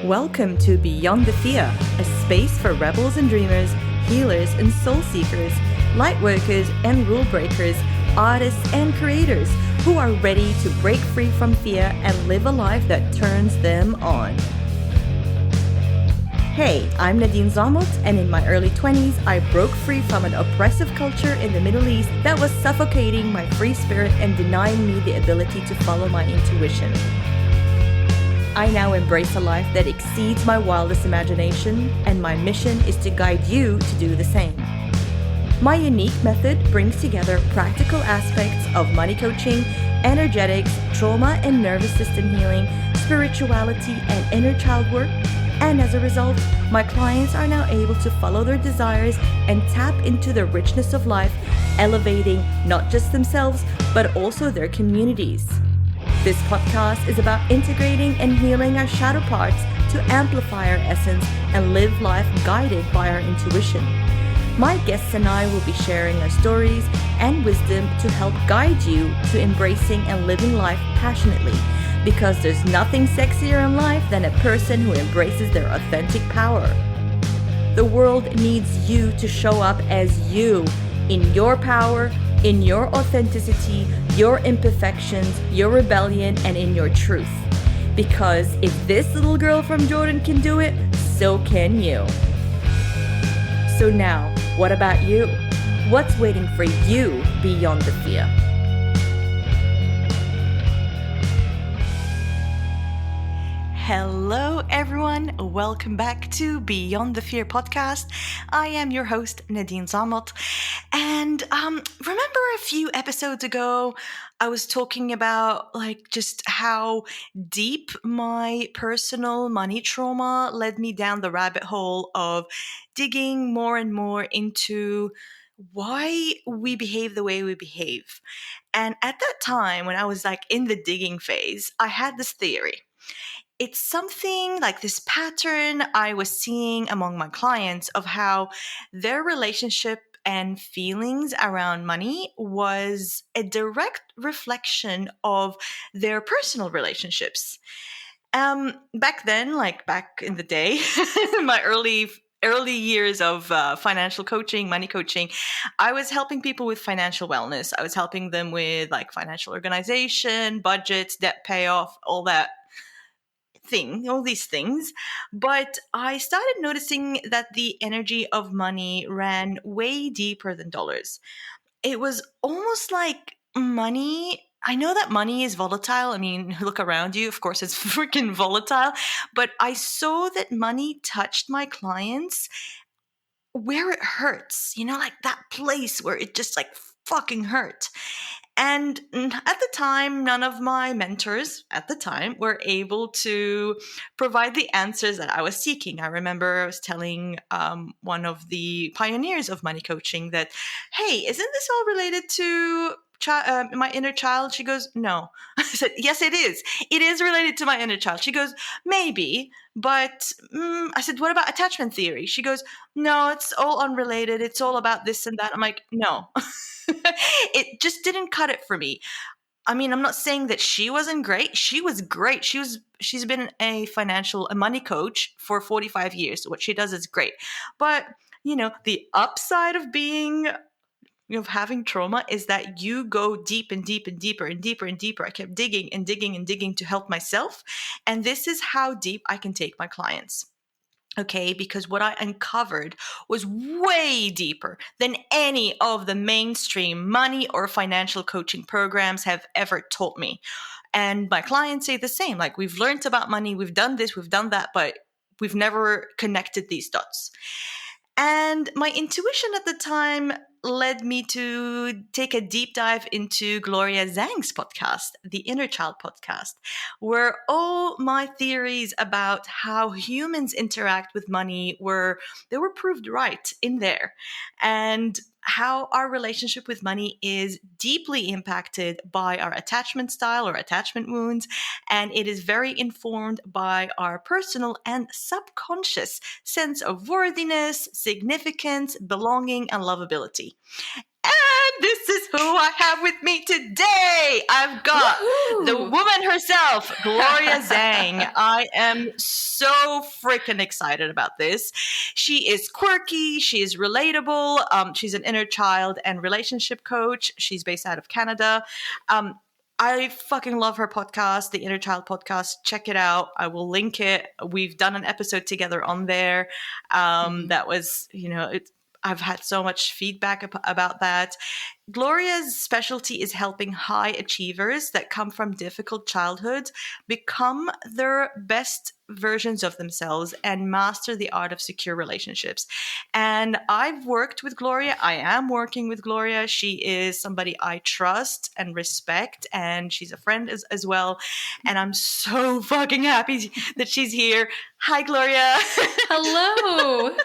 Welcome to Beyond the Fear, a space for rebels and dreamers, healers and soul seekers, light workers and rule breakers, artists and creators who are ready to break free from fear and live a life that turns them on. Hey, I'm Zhang, and in my early 20s, I broke free from an oppressive culture in the Middle East that was suffocating my free spirit and denying me the ability to follow my intuition. I now embrace a life that exceeds my wildest imagination, and my mission is to guide you to do the same. My unique method brings together practical aspects of money coaching, energetics, trauma and nervous system healing, spirituality, and inner child work. And as a result, my clients are now able to follow their desires and tap into the richness of life, elevating not just themselves, but also their communities. This podcast is about integrating and healing our shadow parts to amplify our essence and live life guided by our intuition. My guests and I will be sharing our stories and wisdom to help guide you to embracing and living life passionately, because there's nothing sexier in life than a person who embraces their authentic power. The world needs you to show up as you, in your power, in your authenticity, your imperfections, your rebellion, and in your truth. Because if this little girl from Jordan can do it, so can you. So now, what about you? What's waiting for you beyond the fear? Hello everyone, welcome back to Beyond the Fear podcast. I am your host Zhang, and remember a few episodes ago I was talking about just how deep my personal money trauma led me down the rabbit hole of digging more and more into why we behave the way we behave. And at that time, when I was in the digging phase, I had this theory. It's something like this pattern I was seeing among my clients of how their relationship and feelings around money was a direct reflection of their personal relationships. Back then, back in the day, my early years of financial coaching, money coaching, I was helping people with financial wellness. I was helping them with financial organization, budgets, debt payoff, all these things. But I started noticing that the energy of money ran way deeper than dollars. It was almost like money. I know that money is volatile. I mean, look around you. Of course, it's freaking volatile. But I saw that money touched my clients where it hurts, that place where it just fucking hurt. And at the time, none of my mentors at the time were able to provide the answers that I was seeking. I remember I was telling one of the pioneers of money coaching that, hey, isn't this all related to my inner child? She goes, no. I said, yes, it is. It is related to my inner child. She goes, maybe. But I said, what about attachment theory? She goes, no, it's all unrelated. It's all about this and that. I'm like, no. It just didn't cut it for me. I mean, I'm not saying that she wasn't great. She was great. She's been a money coach for 45 years. What she does is great. But, the upside of having trauma is that you go deep and deep and deeper and deeper and deeper. I kept digging and digging and digging to help myself. And this is how deep I can take my clients. Okay, because what I uncovered was way deeper than any of the mainstream money or financial coaching programs have ever taught me. And my clients say the same. We've learned about money, we've done this, we've done that, but we've never connected these dots. And my intuition at the time led me to take a deep dive into Gloria Zhang's podcast, the Inner Child podcast, where all my theories about how humans interact with money were proved right in there. And how our relationship with money is deeply impacted by our attachment style or attachment wounds, and it is very informed by our personal and subconscious sense of worthiness, significance, belonging, and lovability. And This is who I have with me today. I've got the woman herself, Gloria Zhang. I am so freaking excited about this. She is quirky. She is relatable. She's an inner child and relationship coach. She's based out of Canada. I fucking love her podcast, the Inner Child podcast. Check it out. I will link it. We've done an episode together on there. That was, I've had so much feedback about that. Gloria's specialty is helping high achievers that come from difficult childhoods become their best versions of themselves and master the art of secure relationships. And I've worked with Gloria. I am working with Gloria. She is somebody I trust and respect, and she's a friend as well. And I'm so fucking happy that she's here. Hi, Gloria. Hello.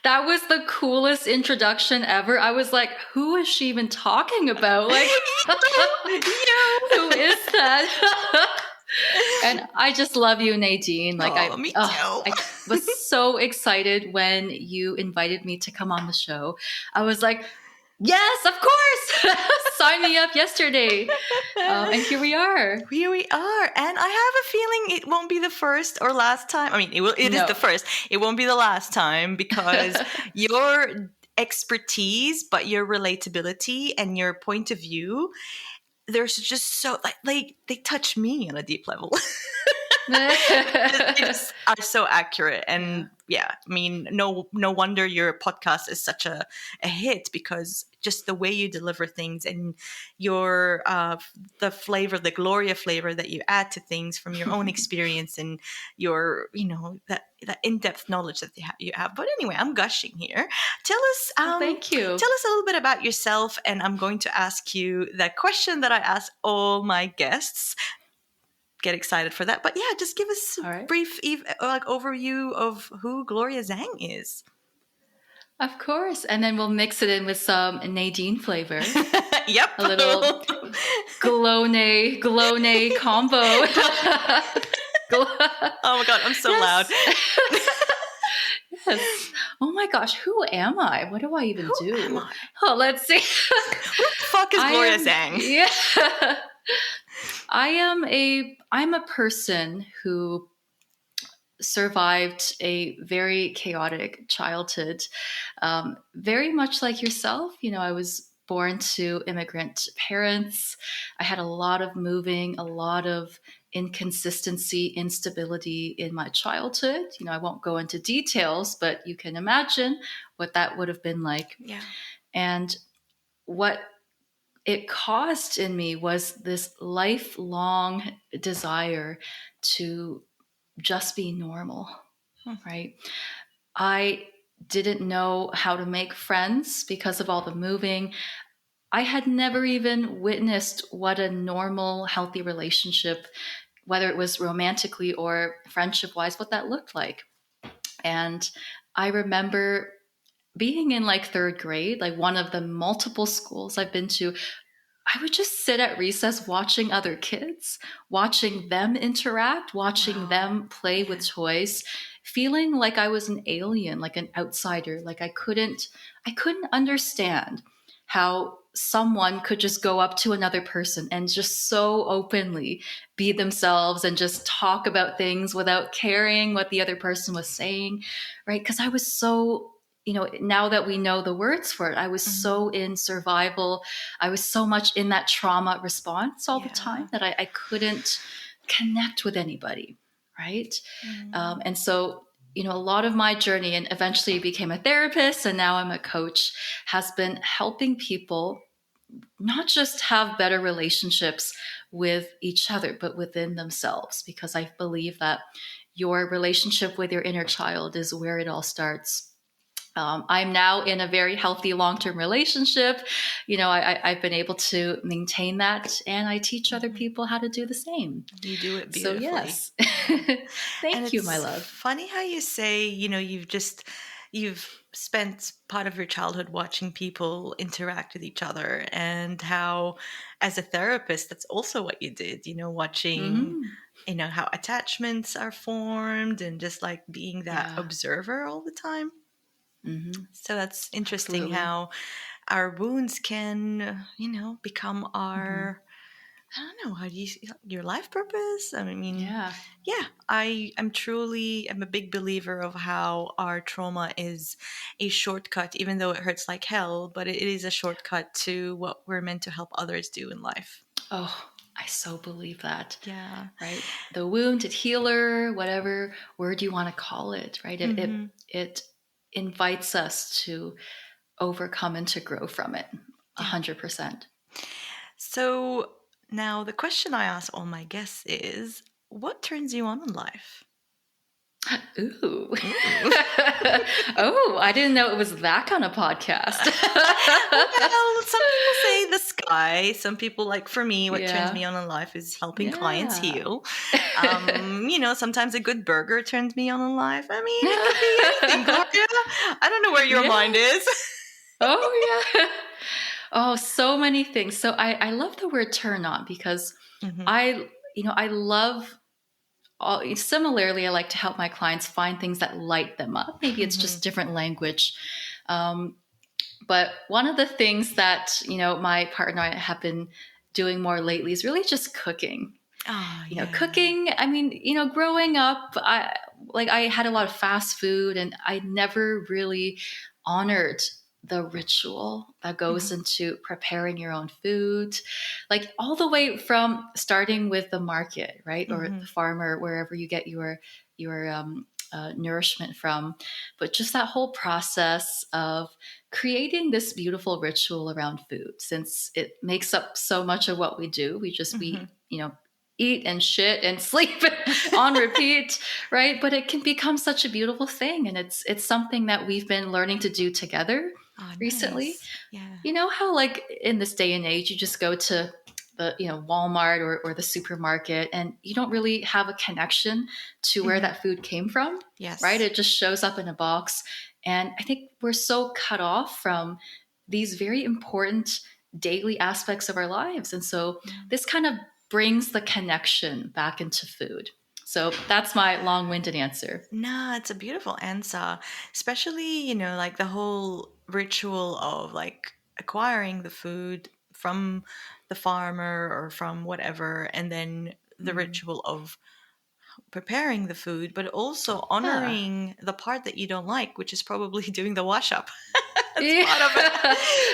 That was the coolest introduction ever. I was like, who is she even talking about? Like, who is that? And I just love you, Nadine. Like, me too. I was so excited when you invited me to come on the show. I was like, yes, of course. Sign me up yesterday. And here we are. Here we are. And I have a feeling it won't be the first or last time. I mean, it is the first. It won't be the last time, because your expertise, but your relatability and your point of view, there's just so, like they touch me on a deep level. They just are so accurate. And I mean, no wonder your podcast is such a hit, because just the way you deliver things and your the flavor, the Gloria flavor that you add to things from your own experience and your that in-depth knowledge that you have. But anyway, I'm gushing here. Tell us, thank you. Tell us a little bit about yourself, and I'm going to ask you that question that I ask all my guests. Get excited for that. But just give us a brief overview of who Gloria Zhang is. Of course. And then we'll mix it in with some Nadine flavor. Yep. A little Glone combo. Oh my God, I'm so loud. Yes. Oh my gosh, who am I? What do I even do? Am I? Oh, let's see. Who the fuck is Gloria Zhang? Yeah. I'm a person who survived a very chaotic childhood, very much like yourself. I was born to immigrant parents. I had a lot of moving, a lot of inconsistency, instability in my childhood. I won't go into details, but you can imagine what that would have been like. Yeah. And what it caused in me was this lifelong desire to just be normal, right? I didn't know how to make friends because of all the moving. I had never even witnessed what a normal, healthy relationship, whether it was romantically or friendship-wise, what that looked like. And I remember being in third grade, one of the multiple schools I've been to, I would just sit at recess watching other kids, watching them interact, watching them play with toys, feeling like I was an alien, like an outsider. Like I couldn't understand how someone could just go up to another person and just so openly be themselves and just talk about things without caring what the other person was saying, right? Because I was so, now that we know the words for it, I was so in survival. I was so much in that trauma response all the time that I couldn't connect with anybody, right? And so, a lot of my journey, and eventually became a therapist, and now I'm a coach, has been helping people not just have better relationships with each other, but within themselves, because I believe that your relationship with your inner child is where it all starts. I'm now in a very healthy long-term relationship. I've been able to maintain that, and I teach other people how to do the same. You do it beautifully. So yes, thank you, my love. Funny how you say, you've spent part of your childhood watching people interact with each other, and how, as a therapist, that's also what you did. Watching, how attachments are formed, and just being that observer all the time. So that's interesting. Absolutely. How our wounds can, become Mhm. our, I don't know, how do you your life purpose? I mean, Yeah. yeah, I'm a big believer of how our trauma is a shortcut, even though it hurts like hell, but it is a shortcut to what we're meant to help others do in life. Oh, I so believe that, Yeah. right? The wounded healer, whatever word you want to call it, right? It Hmm. it it invites us to overcome and to grow from it. Yeah. 100%. So now the question I ask all my guests is, what turns you on in life? Ooh. Ooh. Oh, I didn't know it was that kind of podcast. Well, some people say the sky. Some people, like for me, what turns Yeah. me on in life is helping clients Yeah. heal. Sometimes a good burger turns me on in life. I mean, it could be anything, Gloria. I don't know where your mind Yeah. is. Oh, yeah. Oh, so many things. So I love the word turn on because Hmm. I love similarly, I like to help my clients find things that light them up. Maybe it's Hmm. just different language. Um, but one of the things that, my partner and I have been doing more lately is really just cooking. Oh, yeah. Cooking, I mean, growing up, I had a lot of fast food and I never really honored the ritual that goes Hmm. into preparing your own food, like all the way from starting with the market, right, or Hmm. the farmer, wherever you get your nourishment from, but just that whole process of creating this beautiful ritual around food, since it makes up so much of what we do. We Hmm. eat and shit and sleep on repeat, right? But it can become such a beautiful thing, and it's something that we've been learning to do together Oh, recently. nice. Yeah. You know how, like, in this day and age, you just go to the Walmart or the supermarket, and you don't really have a connection to where Hmm. that food came from, right? Yes. It just shows up in a box, and I think we're so cut off from these very important daily aspects of our lives, and so Yeah. this kind of brings the connection back into food. So that's my long-winded answer. No, it's a beautiful answer, especially, like the whole ritual of like acquiring the food from the farmer or from whatever, and then the Mm. ritual of preparing the food, but also Yeah. honoring the part that you don't like, which is probably doing the wash up. That's Yeah. part of it.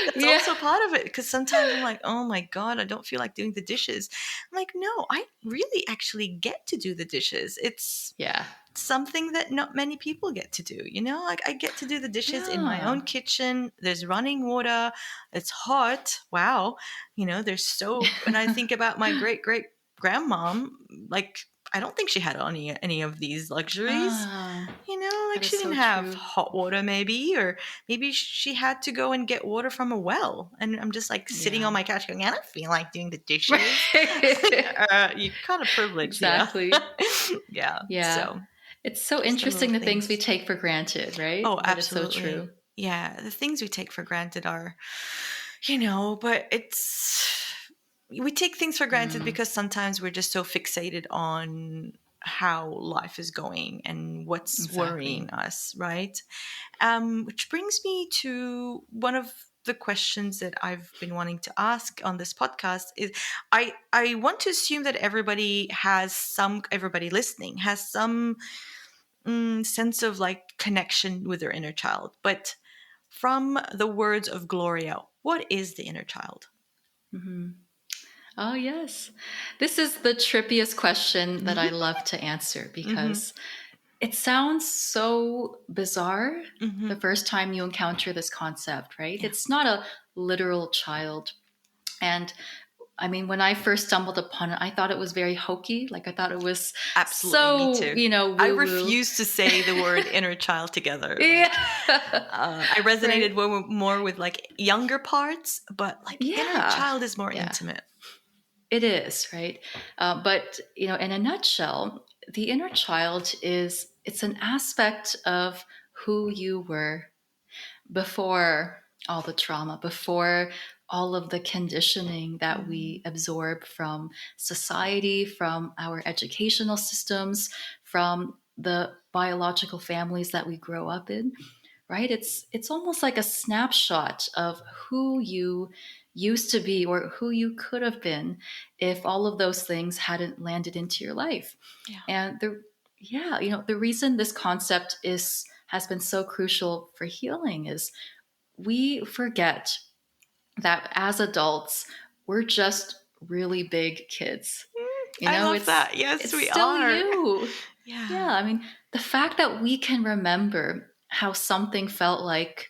That's Yeah. also part of it, because sometimes I'm like, oh my God, I don't feel like doing the dishes. I'm like, no, I really actually get to do the dishes. It's Yeah. something that not many people get to do. Like I get to do the dishes in my Yeah. own kitchen. There's running water. It's hot. Wow. There's soap. And I think about my great great grandmom, like I don't think she had any of these luxuries. Ah, Like that she is didn't so have true. hot water, maybe, or maybe she had to go and get water from a well. And I'm just like sitting on Yeah. my couch going, I don't feel like doing the dishes. You kind of privileged, Exactly. yeah. Yeah. So It's so just the little interesting the things we things. take for granted, right? Oh, But it's so true. absolutely. Yeah, the things we take for granted are, but we take things for granted Mm, because sometimes we're just so fixated on how life is going and what's exactly. worrying us, right? Which brings me to one of the questions that I've been wanting to ask on this podcast is I want to assume that everybody listening has some sense of like connection with their inner child. But from the words of Gloria, what is the inner child? Hmm. Oh, yes. This is the trippiest question that I Mm-hmm. love to answer Mm-hmm. because it sounds so bizarre Mm-hmm. the first time you encounter this concept, right? Yeah, It's not a literal child. And I mean, when I first stumbled upon it, I thought it was very hokey. Like, I thought it was absolutely. Me so, too. I woo woo. refuse to say the word inner child together. Yeah. Like, I resonated Right. more with like younger parts, but like inner Yeah. child is more Yeah. intimate. It is, right? But, in a nutshell, the inner child it's an aspect of who you were before all the trauma, before all of the conditioning that we Mm. absorb from society, from our educational systems, from the biological families that we grow up in. right? It's almost like a snapshot of who you used to be or who you could have been if all of those things hadn't landed into your life. Yeah. And the reason this concept is has been so crucial for healing is we forget that as adults, we're just really big kids. I love It's that. Yes, it's we still are. you. Yeah, Yeah. I mean, the fact that we can remember how something felt like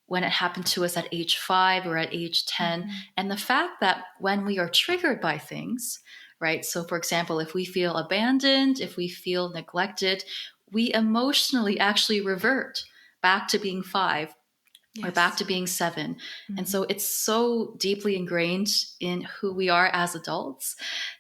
when it happened to us at age 5 or at age 10, Mhm. and the fact that when we are triggered by things, right? So, for example, if we feel abandoned, if we feel neglected, we emotionally actually revert back to being 5 or back Yes. to being 7. And Mhm. so it's so deeply ingrained in who we are as adults.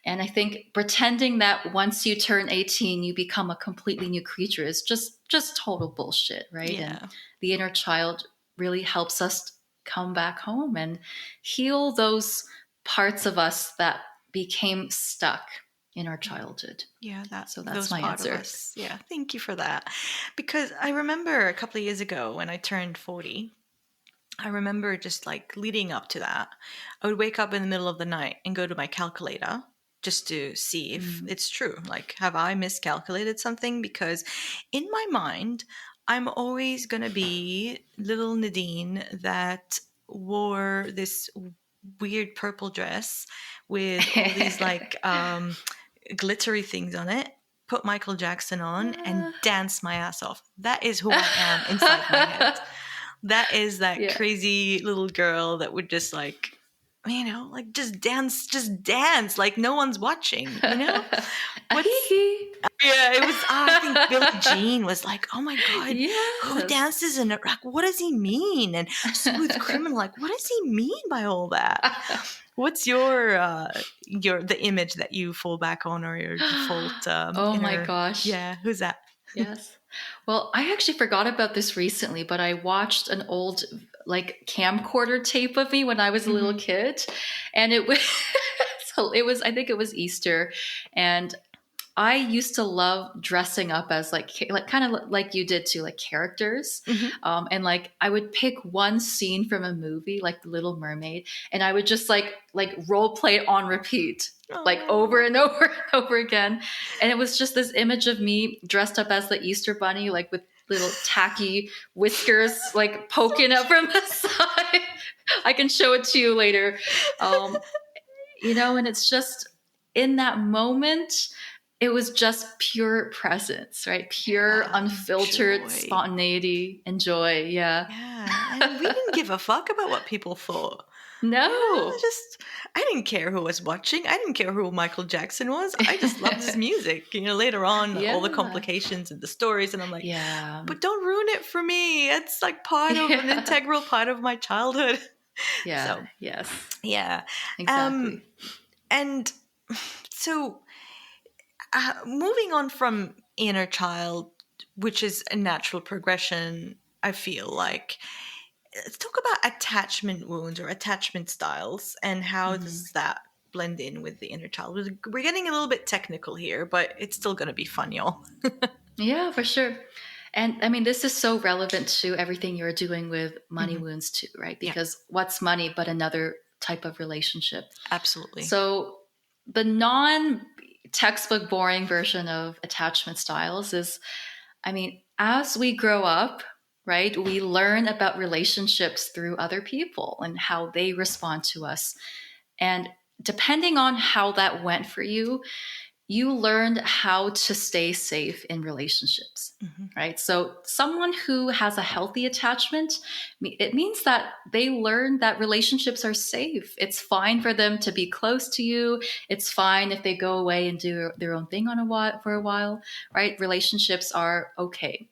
And I think pretending that once you turn 18, you become a completely new creature is just total bullshit, right? And Yeah. the inner child really helps us come back home and heal those parts of us that became stuck in our Yeah. childhood. Yeah, that So that's those my part of answer. us. Yeah, thank you for that. Because I remember a couple of years ago when I turned 40, I remember just like leading up to that, I would wake up in the middle of the night and go to my calculator just to see if Mm. it's true. Like, have I miscalculated something? Because in my mind, I'm always going to be little Nadine that wore this weird purple dress with all these like glittery things on it, put Michael Jackson on, and dance my ass off. That is who I am inside my head. That is that Yeah. crazy little girl that would just like, like just dance like no one's watching, What's Ahee. yeah, it was I think Billie Jean was like, "Oh my god, who Yes. dances in it? Like, what does he mean?" And Smooth Criminal, like, what does he mean by all that? What's your the image that you fall back on or your default Oh my inner? gosh. Yeah, who's that? Yes. Well, I actually forgot about this recently, but I watched an old like camcorder tape of me when I was a little Hmm. kid, and it was so it was I think it was Easter, and I used to love dressing up as like kind of like you did too, like characters, Hmm. and like I would pick one scene from a movie, like The Little Mermaid, and I would just like role play it on repeat, like over Oh, and over and over again, and it was just this image of me dressed up as the Easter Bunny, like with little tacky whiskers, like so poking up from cute. the side. I can show it to you later. Um, and it's just in that moment, it was just pure presence, right? Pure, Yeah, unfiltered joy. spontaneity and joy. Yeah. Yeah, and we didn't give a fuck about what people thought. No. Just I didn't care who was watching. I didn't care who Michael Jackson was. I just loved his music. Later on, all the Yeah. complications and the stories, and I'm like, Yeah. but don't ruin it for me. It's like part of an Yeah. integral part of my childhood. Yeah. So Yes. yeah, um, Exactly. and so moving on from inner child, which is a natural progression. I feel like let's talk about attachment wounds or attachment styles and how Mhm. does that blend in with the inner child. We're getting a little bit technical here, but it's still going to be fun, y'all. Yeah, for sure. And I mean, this is so relevant to everything you're doing with money Hmm. wounds too, right? Yeah, Because what's money but another type of relationship? absolutely. So the non textbook boring version of attachment styles is, I mean, as we grow up, right, we learn about relationships through other people and how they respond to us. And depending on how that went for you, you learned how to stay safe in relationships, Hmm. right? So someone who has a healthy attachment, it means that they learn that relationships are safe. It's fine for them to be close to you. It's fine if they go away and do their own thing for a while, right? Relationships are okay.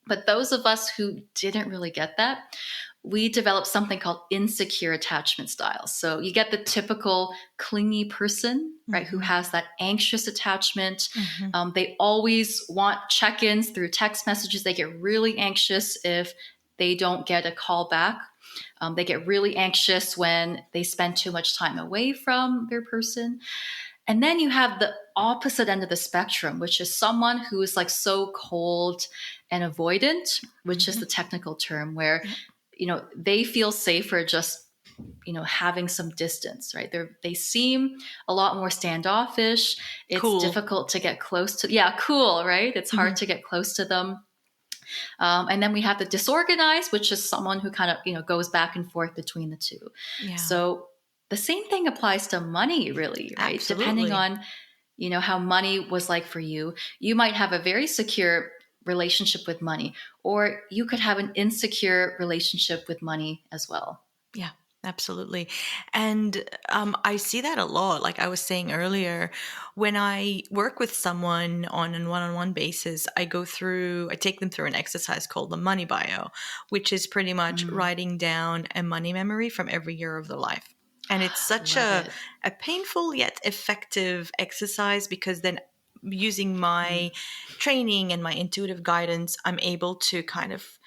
But those of us who didn't really get that, we developed something called insecure attachment styles. So you get the typical clingy person, right, who Hmm. has that anxious attachment. Hmm. They always want check ins through text messages. They get really anxious if they don't get a call back. They get really anxious when they spend too much time away from their person. And then you have the opposite end of the spectrum, which is someone who is like so cold and avoidant, which is Mm-hmm. the technical term, where, Yeah. they feel safer just, having some distance, right? They seem a lot more standoffish. It's Cool. difficult to get close to. Yeah, cool, right? It's hard Mm-hmm. to get close to them. And then we have the disorganized, which is someone who kind of, goes back and forth between the two. Yeah. So the same thing applies to money, really, right? Depending Absolutely. on, how money was like for you, you might have a very secure relationship with money, or you could have an insecure relationship with money as well. Yeah, absolutely. And I see that a lot. Like I was saying earlier, when I work with someone on a one-on-one basis, I take them through an exercise called the money bio, which is pretty much Mm, writing down a money memory from every year of their life. And it's such love it. a painful yet effective exercise because then using Mm, my training and my intuitive guidance, I'm able to kind of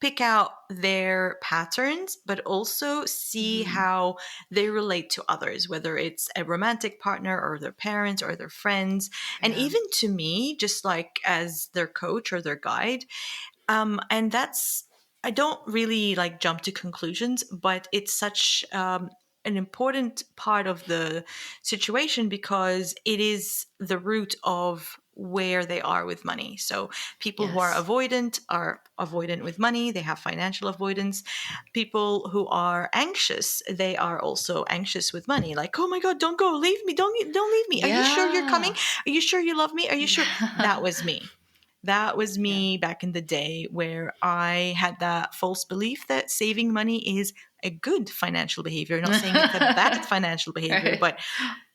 pick out their patterns, but also see mm, how they relate to others, whether it's a romantic partner or their parents or their friends. And yeah. even to me, just like as their coach or their guide, and that's, I don't really like jump to conclusions, but it's such an important part of the situation because it is the root of where they are with money. So people who Yes. are avoidant with money, they have financial avoidance. People who are anxious, they are also anxious with money. Like, oh my God, don't go, leave me, don't leave me. Are you sure you're coming? Yeah. Are you sure you love me? Are you sure? That Yeah. was me. That was Yeah. me back in the day where I had that false belief that saving money is a good financial behavior. Not saying it's a bad financial behavior, Right. but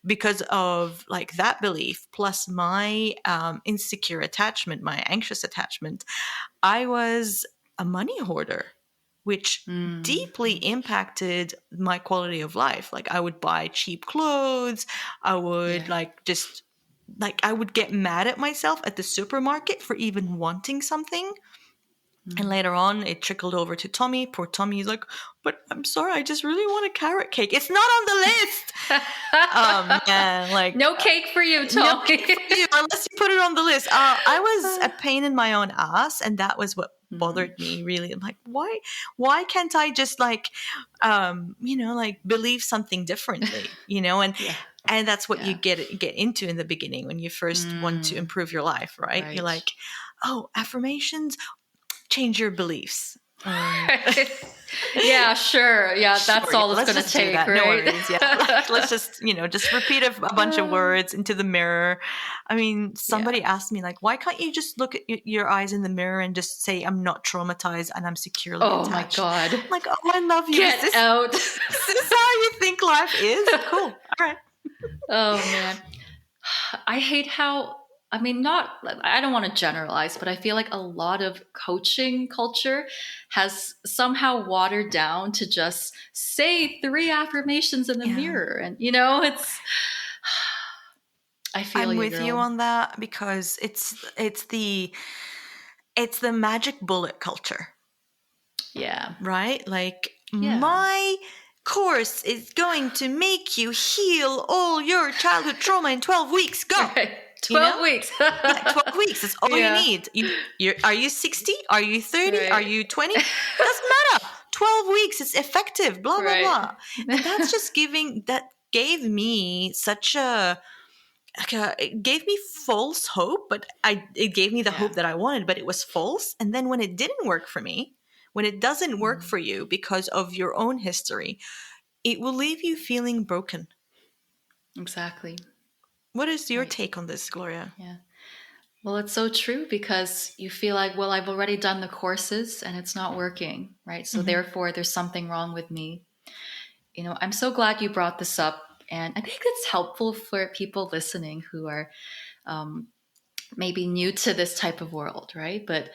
because of like that belief plus my insecure attachment, my anxious attachment, I was a money hoarder, which Mm, deeply impacted my quality of life. Like I would buy cheap clothes. I would yeah. I would get mad at myself at the supermarket for even wanting something. And Mm. later on, it trickled over to Tommy. Poor Tommy. He's like, but I'm sorry, I just really want a carrot cake. It's not on the list. Man, like, No cake for you, no Tommy. cake for you unless you put it on the list. I was a pain in my own ass, and that was what Mm, bothered me really. I'm like, why can't I just like believe something differently, yeah. and that's what you Yeah. get into in the beginning when you first want to Mm, improve your life, right? You're right. like, oh, affirmations, change your beliefs. Mm. Yeah, sure. Yeah, Sure, that's yeah, all it's let's going to just do take, that. No right? worries. Yeah, like, let's just repeat a bunch of words into the mirror. I mean, Yeah. somebody asked me like, why can't you just look at your eyes in the mirror and just say, "I'm not traumatized and I'm securely Oh my attached." God. I'm like, oh, I love you. Is Get this out. is this how you think life is? Cool. All right. Oh man. I hate how, I mean, not, I don't want to generalize, but I feel like a lot of coaching culture has somehow watered down to just say 3 affirmations in the Yeah, mirror. And, I feel I'm you, with you girl. on that because it's the magic bullet culture, Yeah. right? Like Yeah. my course is going to make you heal all your childhood trauma in 12 weeks. Go. Right. You know? 12 weeks. Yeah, 12 weeks. That's all you Yeah. need. Are you 60? Are you 30? Are Right. you 20? Doesn't matter. 12 weeks. It's effective. Blah, blah, Right. blah. And that's just that gave me such it gave me false hope, but it gave me the Yeah. hope that I wanted, but it was false. And then when it didn't work for me, when it doesn't work Mm, for you because of your own history, it will leave you feeling broken. exactly. What is your Right. take on this, Gloria? Yeah. Well, it's so true because you feel like, well, I've already done the courses and it's not working, right? So Hmm. therefore, there's something wrong with me. I'm so glad you brought this up. And I think it's helpful for people listening who are um, maybe new to this type of world, right? But,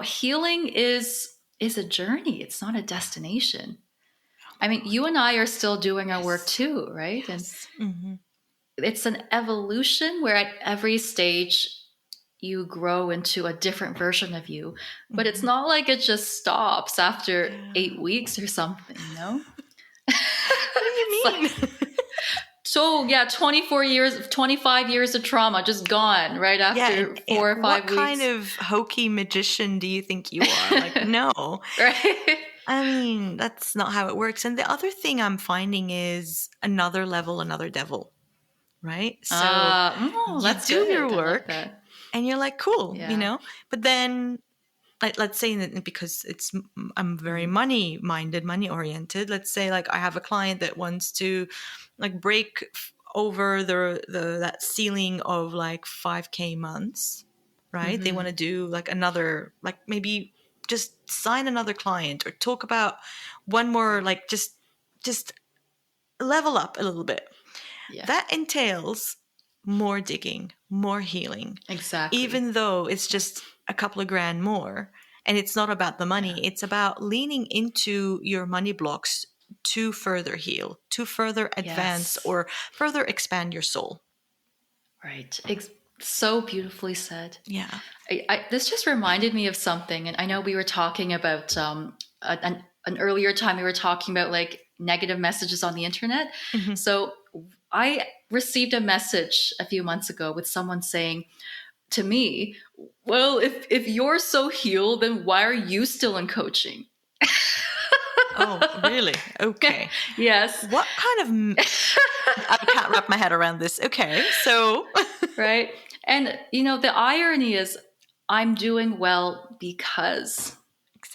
healing is a journey. It's not a destination. Oh I my mean, God. you and I are still doing our work Yes. too, right? And Yes. Hmm. it's an evolution where at every stage you grow into a different version of you. But it's Hmm. not like it just stops after Yeah. 8 weeks or something, What do you It's like mean? So yeah, 24 years, 25 years of trauma just gone right Yeah, after and 4 or 5 what kind weeks. of hokey magician do you think you are? Like, no. Right? I mean, that's not how it works. And the other thing I'm finding is another level, another devil, right? So Oh, you that's do your good. I like work that. and you're like, cool, Yeah. But then, like, let's say that because I'm very Mm-hmm. money minded, money oriented. Let's say like I have a client that wants to like break over the that ceiling of like 5K months, right? They want Mm-hmm. to do like another, like maybe just sign another client or talk about one more, like just level up a little bit. Yeah. That entails more digging, more healing, Exactly. even though it's Yeah. just a couple of grand more. And it's not about the Yeah. money, it's about leaning into your money blocks to further heal, to further advance Yes. or further expand your soul. Right. So beautifully said. Yeah. This just reminded me of something, and I know we were talking about an earlier time. We were talking about like negative messages on the internet. Hmm. So I received a message a few months ago with someone saying to me, "Well, if you're so healed, then why are you still in coaching?" Oh, really? Okay. Yes. What kind of. I can't wrap my head around this. Okay. So. Right. And the irony is, I'm doing well because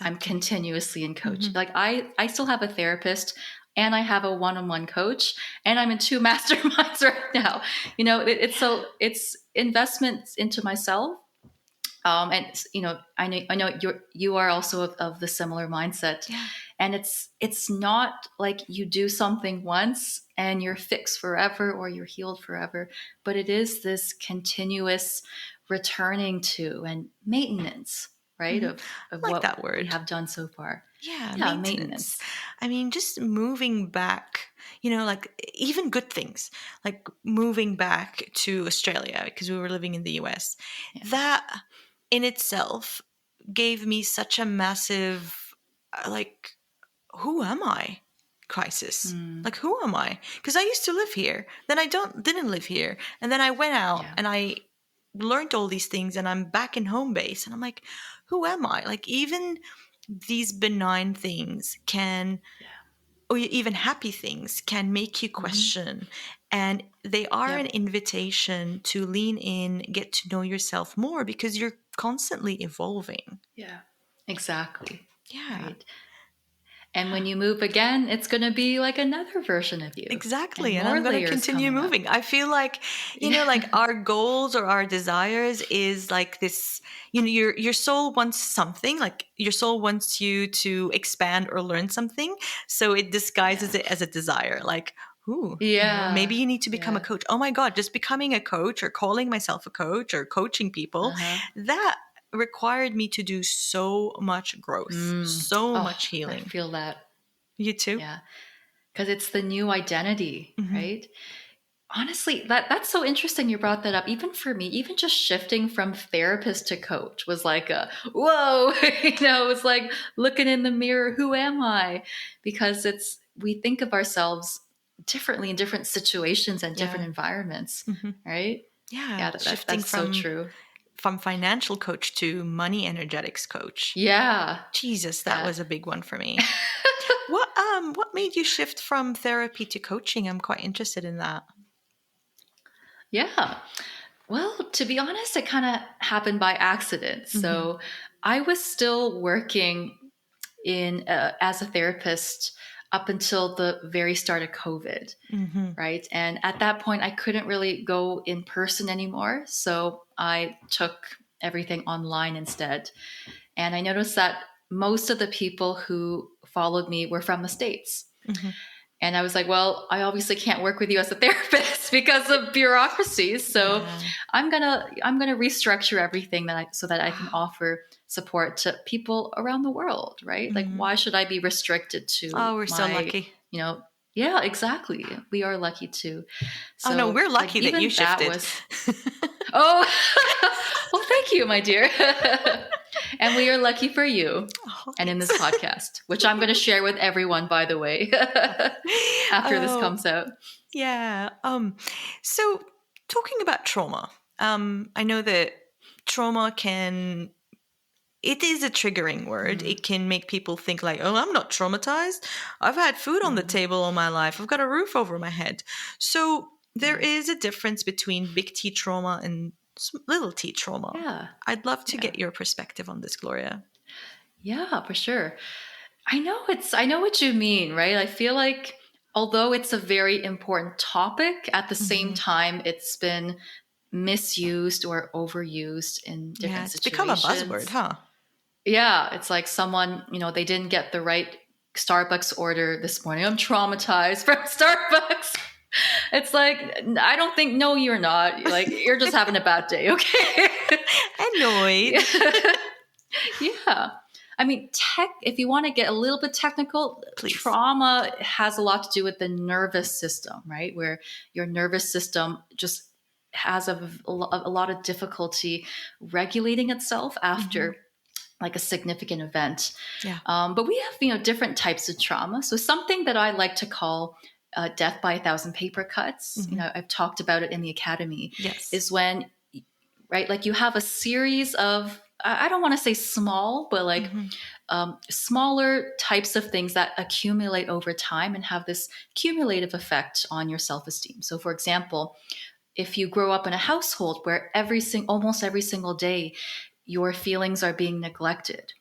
I'm Exactly. continuously in Hmm. coach. Like I still have a therapist and I have a one-on-one coach and I'm in two masterminds right now. It's investments into myself. And I know you are also of the similar mindset, Yeah. and it's not like you do something once and you're fixed forever or you're healed forever, but it is this continuous returning to and maintenance, right, Hmm. of I like what that we word. have done so far. Yeah, Yeah, maintenance. maintenance. I mean, just moving back, like even good things, like moving back to Australia because we were living in the US. Yeah. That in itself gave me such a massive, like, who am I crisis. Mm, Like, who am I? Because I used to live here, then I didn't live here, and then I went out yeah. and I learned all these things, and I'm back in home base, and I'm like, who am I? Like, even these benign things can, Yeah. or even happy things can make you Hmm. question. And they are an Yep. invitation to lean in, get to know yourself more because you're constantly evolving. Yeah. Exactly. Yeah. Right. And when you move again, it's going to be like another version of you and Exactly. And more I'm going to layers continue coming up. moving. I feel like, Yeah. like our goals or our desires is like this, your soul wants something, like your soul wants you to expand or learn something. So it Yeah. disguises it as a desire. Like, ooh, Yeah. maybe you need to become a Yeah. coach. Oh my God, just becoming a coach or calling myself a coach or coaching people, Uh-huh. that required me to do so much growth, Mm. so Oh, much I healing. feel that. You too? Yeah. Because it's the new identity, Hmm. right? Honestly, that's so interesting you brought that up. Even for me, even just shifting from therapist to coach was like a whoa, it's like looking in the mirror, who am I? Because we think of ourselves differently in different situations and different Yeah. environments, Hmm. right? Yeah, Yeah, shifting that's so true. from financial coach to money energetics coach. Yeah. Jesus, that Yeah. was a big one for me. What made you shift from therapy to coaching? I'm quite interested in that. Yeah. Well, to be honest, it kind of happened by accident. Hmm. So I was still working in as a therapist up until the very start of COVID, Hmm. right? And at that point, I couldn't really go in person anymore. So I took everything online instead. And I noticed that most of the people who followed me were from the States. Hmm. And I was like, well, I obviously can't work with you as a therapist because of bureaucracies. So Yeah. I'm gonna restructure everything so that I can Oh. offer support to people around the world, right? Like, Hmm. why should I be restricted to Oh, we're so my, lucky. you know, yeah, exactly. We are lucky too. Oh no, So we're like lucky that you even that shifted. was oh well, thank you, my dear. And we are lucky for you. Oh, And in thanks. this podcast, which I'm going to share with everyone, by the way, after this Oh, comes out. yeah. So talking about trauma, I know that trauma can, it is a triggering word. Mm-hmm. It can make people think like, oh, I'm not traumatized. I've had food on the Mm-hmm. table all my life. I've got a roof over my head. So there Right. is a difference between big T trauma and little T trauma. Yeah. I'd love to Yeah. get your perspective on this, Gloria. Yeah, for sure. I know what you mean, right? I feel like although it's a very important topic, at the same Hmm. time, it's been misused or overused in Yeah, different it's become a buzzword, situations. huh? Yeah, it's like someone, they didn't get the right Starbucks order this morning. I'm traumatized from Starbucks. It's like, I don't think, no, you're not. Like, you're just having a bad day, okay? Annoyed. Yeah. Yeah. I mean, if you want to get a little bit technical, Please. trauma has a lot to do with the nervous system, right? Where your nervous system just has a lot of difficulty regulating itself Hmm. after like a significant event. Yeah. But we have, different types of trauma. So something that I like to call death by a thousand paper cuts, Hmm. I've talked about it in the academy, Yes. is when, right, like you have a series of, I don't want to say small, but like Hmm. smaller types of things that accumulate over time and have this cumulative effect on your self-esteem. So for example, if you grow up in a household where almost every single day your feelings are being neglected,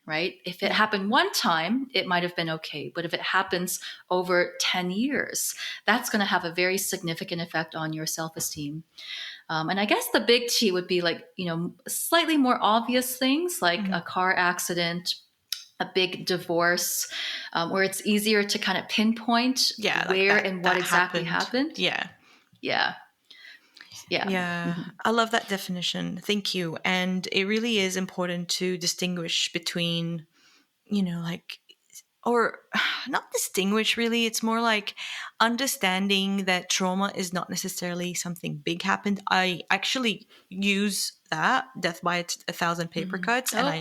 right? If it Yeah. happened one time, it might have been okay. But if it happens over 10 years, that's going to have a very significant effect on your self esteem. And I guess the big T would be like, slightly more obvious things like Hmm. a car accident, a big divorce, where it's easier to kind of pinpoint Yeah, like where and what that exactly happened. happened. Yeah. Yeah. Yeah. Yeah, Mhm. I love that definition. Thank you. And it really is important to distinguish between, like, or not distinguish really. It's more like understanding that trauma is not necessarily something big happened. I actually use that death by a thousand paper Mhm. cuts, and Oh,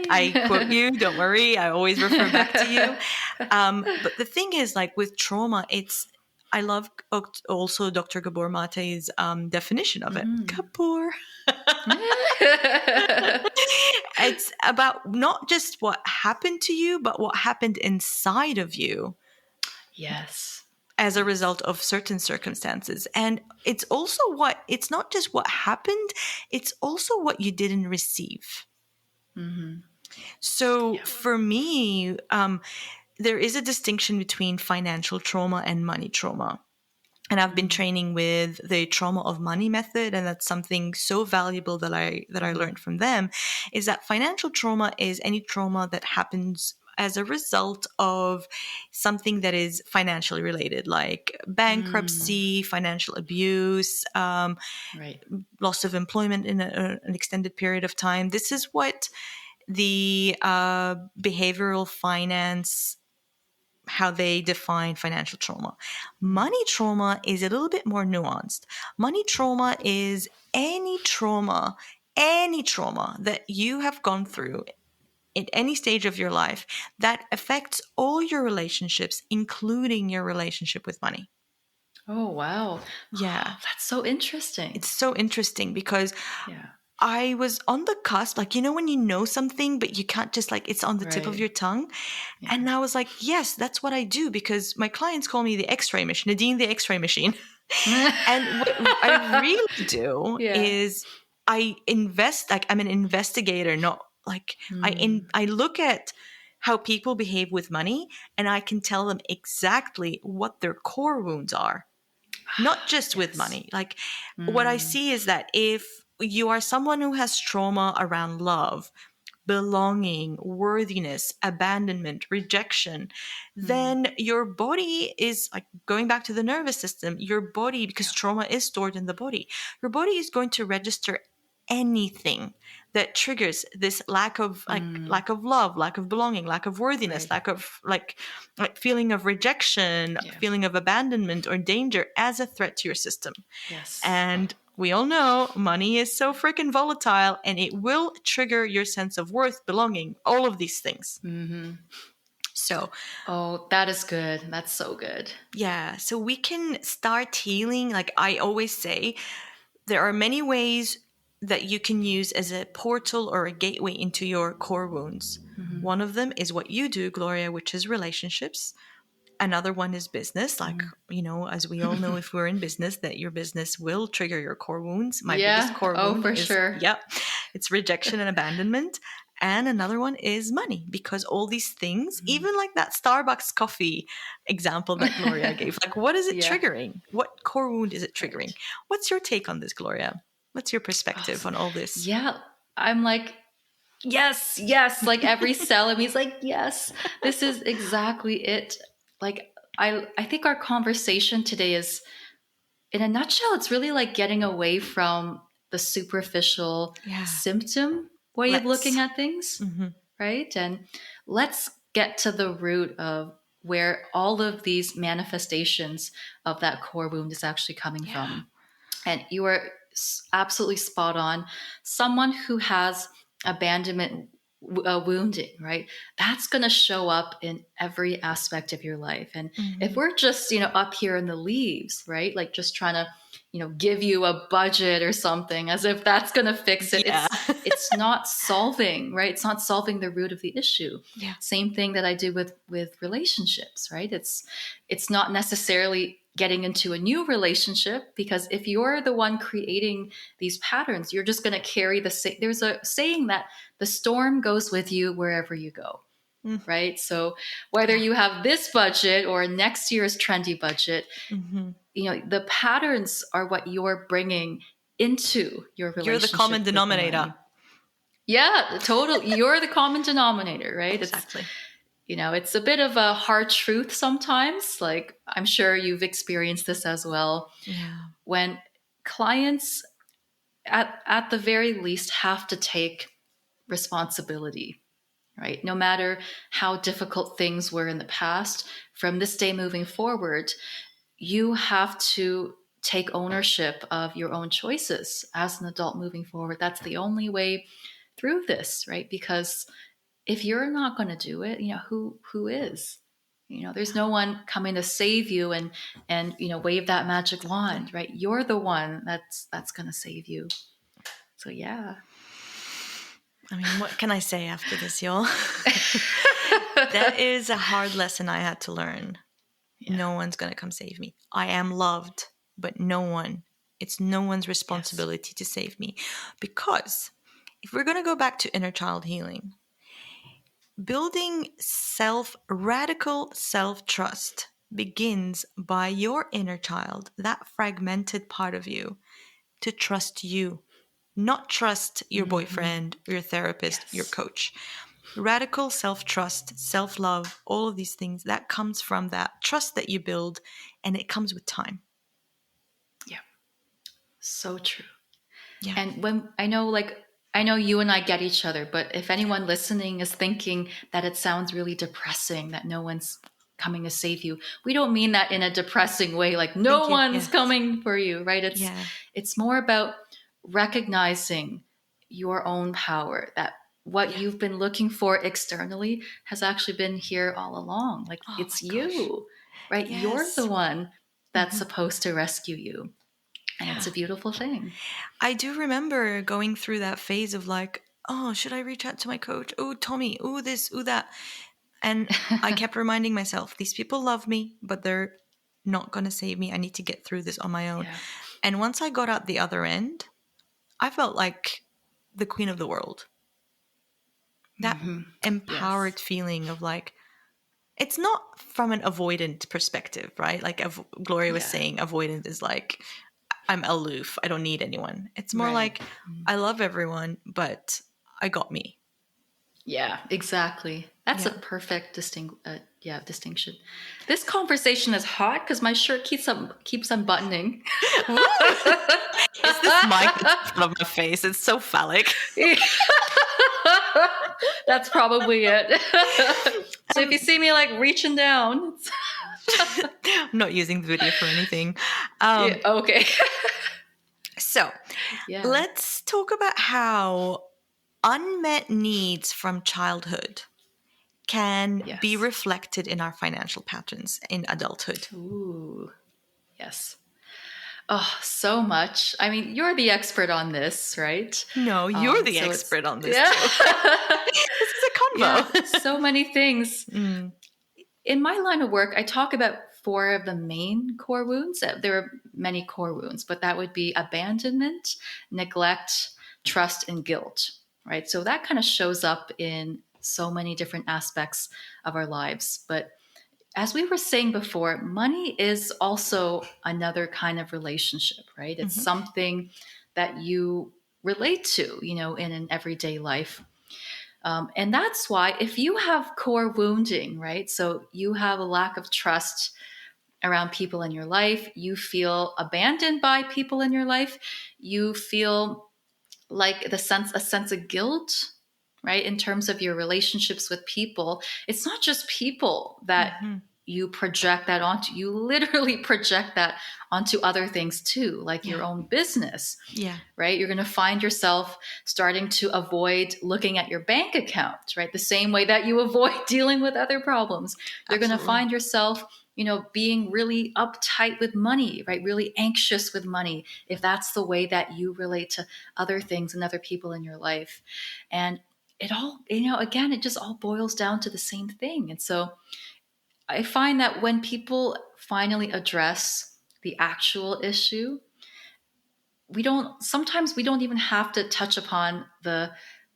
I quote yay. you. Don't worry, I always refer back to you. But the thing is, like with trauma, it's, I love also Dr. Gabor Mate's definition of it. Mhm. Gabor. It's about not just what happened to you, but what happened inside of you Yes. as a Yes. result of certain circumstances. And it's also it's not just what happened, it's also what you didn't receive. Hmm. So Yeah. for me, there is a distinction between financial trauma and money trauma. And I've been Mm. training with the trauma of money method, and that's something so valuable that I Mm. learned from them, is that financial trauma is any trauma that happens as a result of something that is financially related, like Mm. bankruptcy, financial abuse, Right. loss of employment in an extended period of time. This is what the behavioral finance, how they define financial trauma. Mm. Money trauma is a little bit more nuanced. Money trauma is any trauma that you have gone through at any stage of your life that affects all your relationships, including your relationship with money. Oh, wow. Yeah, That's so interesting. it's so interesting because Yeah. I was on the cusp, like, when you know something, but you can't just, like, it's on the tip of Right. your tongue. Yeah. And I was like, yes, that's what I do, because my clients call me the X-ray machine, Nadine the X-ray machine. And what I really do Yeah. is I invest, like, I'm an investigator, not like Mm. I look at how people behave with money, and I can tell them exactly what their core wounds are, not just with Yes. money. Like, what I Mm. see is that if you are someone who has trauma around love, belonging, worthiness, abandonment, rejection, Mm. then your body is like, going back to the nervous system, your body, because Yeah. trauma is stored in the body, your body is going to register anything that triggers this Mm. lack of love, lack of belonging, lack of worthiness, Right. lack of like feeling of rejection, Yeah. feeling of abandonment or danger as a threat to your system. Yes. And we all know money is so freaking volatile and it will trigger your sense of worth, belonging, all of these things. Mm-hmm. So, Oh, that is good. That's so good. yeah, so we can start healing. Like I always say, there are many ways that you can use as a portal or a gateway into your core wounds. Mm-hmm. One of them is what you do, Gloria, which is relationships. Another one is business. Like, as we all know, if we're in business, that your business will trigger your core wounds. My biggest Yeah. core Oh, wound for is, sure. it's rejection and abandonment. And another one is money, because all these things, even like that Starbucks coffee example that Gloria gave, like, what is it Yeah. triggering? What core wound is it triggering? Right. What's your take on this, Gloria? What's your perspective on all this? Yeah. I'm like, yes, yes. Like every cell of me is like, yes, this is exactly it. Like, I think our conversation today is, in a nutshell, it's really like getting away from the superficial Yeah. symptom way of Let's. looking at things, Mm-hmm. right? And let's get to the root of where all of these manifestations of that core wound is actually coming Yeah. from. And you are absolutely spot on. Someone who has abandonment wounding, right? That's going to show up in every aspect of your life. And if we're just, up here in the leaves, right? Like just trying to, give you a budget or something as if that's going to fix it. Yeah. It's not solving, right? It's not solving the root of the issue. Yeah. Same thing that I do with relationships, right? It's not necessarily getting into a new relationship, because if you're the one creating these patterns, you're just going to carry there's a saying that the storm goes with you wherever you go. Right? So whether you have this budget or next year's trendy budget, the patterns are what you're bringing into your relationship. You're the common denominator. Yeah, totally. You're the common denominator, right? Exactly. It's a bit of a hard truth sometimes. Like, I'm sure you've experienced this as well. Yeah. When clients, at the very least, have to take responsibility, right? No matter how difficult things were in the past, from this day moving forward, you have to take ownership of your own choices as an adult moving forward. That's the only way through this, right? Because if you're not going to do it, who is? There's no one coming to save you and wave that magic wand, right? You're the one that's going to save you. So yeah. I mean, what can I say after this, y'all? That is a hard lesson I had to learn. Yeah. No one's going to come save me. I am loved, but it's no one's responsibility to save me. Because if we're going to go back to inner child healing, building radical self-trust begins by your inner child, that fragmented part of you, to trust you, not trust your boyfriend, your therapist, your coach. Radical self-trust, self-love, all of these things, that comes from that trust that you build, and it comes with time. Yeah. So true. Yeah. And when I know you and I get each other, but if anyone listening is thinking that it sounds really depressing, that no one's coming to save you, we don't mean that in a depressing way, like no one's coming for you, right? It's more about recognizing your own power, that what you've been looking for externally has actually been here all along. Like, it's you, right? Yes. You're the one that's supposed to rescue you. And it's a beautiful thing. I do remember going through that phase of like, oh, should I reach out to my coach? Oh, Tommy, oh, this, oh, that. And I kept reminding myself, these people love me, but they're not going to save me. I need to get through this on my own. Yeah. And once I got out the other end, I felt like the queen of the world. That empowered feeling of like, it's not from an avoidant perspective, right? Like Gloria was saying, avoidant is like, I'm aloof. I don't need anyone. It's more like, I love everyone, but I got me. Yeah, exactly. That's a perfect distinction. This conversation is hot because my shirt keeps unbuttoning. Is this mic in front of my face? It's so phallic. That's probably it. So if you see me like reaching down, I'm not using the video for anything. Okay. So Yeah. let's talk about how unmet needs from childhood can be Yes. reflected in our financial patterns in adulthood. Ooh. Yes. Oh, so much. I mean, you're the expert on this, right? No, you're the So it's expert on this yeah, too. This is a yeah, convo. so many things. Mm, In my line of work, I talk about four of the main core wounds. There are many core wounds, but that would be abandonment, neglect, trust, and guilt, right? So that kind of shows up in so many different aspects of our lives. But as we were saying before, money is also another kind of relationship, right? It's mhm, something that you relate to, in an everyday life. And that's why if you have core wounding, right? So you have a lack of trust around people in your life, you feel abandoned by people in your life, you feel like a sense of guilt, right? In terms of your relationships with people, it's not just people that mhm. you project that onto. You literally project that onto other things too, like Yeah, your own business, yeah, right? You're going to find yourself starting to avoid looking at your bank account, right? The same way that you avoid dealing with other problems. You're going to absolutely. find yourself, being really uptight with money, right? Really anxious with money, if that's the way that you relate to other things and other people in your life. And it all, again, it just all boils down to the same thing. And so I find that when people finally address the actual issue, we don't even have to touch upon the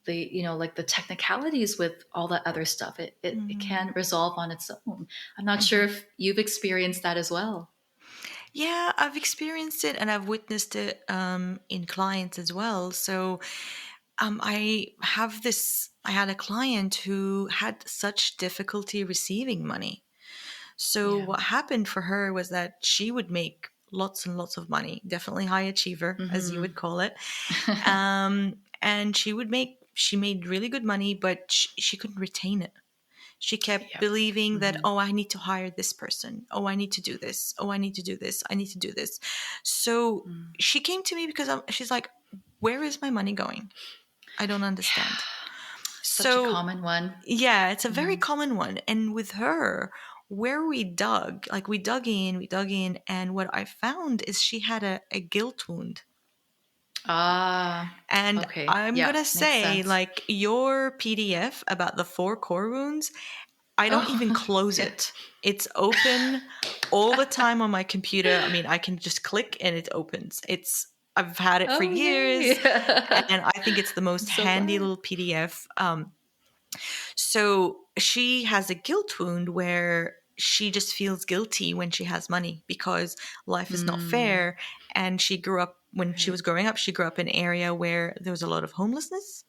like the technicalities with all that other stuff. It Mm, can resolve on its own. I'm not sure mhm. if you've experienced that as well. Yeah, I've experienced it and I've witnessed it in clients as well. So I had a client who had such difficulty receiving money. So Yeah. what happened for her was that she would make lots and lots of money, definitely high achiever, as you Mm-hmm. would call it. And she made really good money, but she couldn't retain it. She kept Yep. believing that, Mm-hmm. oh, I need to hire this person. Oh, I need to do this. Oh, I need to do this. I need to do this. So Mm. she came to me because she's like, where is my money going? I don't understand. Yeah. Such a So, common one. yeah, it's a very Mm. common one. And with her, where we dug in, and what I found is she had a guilt wound. Ah, And okay. I'm Yeah, gonna makes say, sense. like, your PDF about the four core wounds, I don't even Oh, close yeah. it. It's open all the time on my computer. I mean, I can just click and it opens. I've had it for Oh, yay. years, and I think it's the I'm most so handy glad. little PDF. So she has a guilt wound where she just feels guilty when she has money because life is not Mm, fair. And when she right. was growing up, she grew up in an area where there was a lot of homelessness.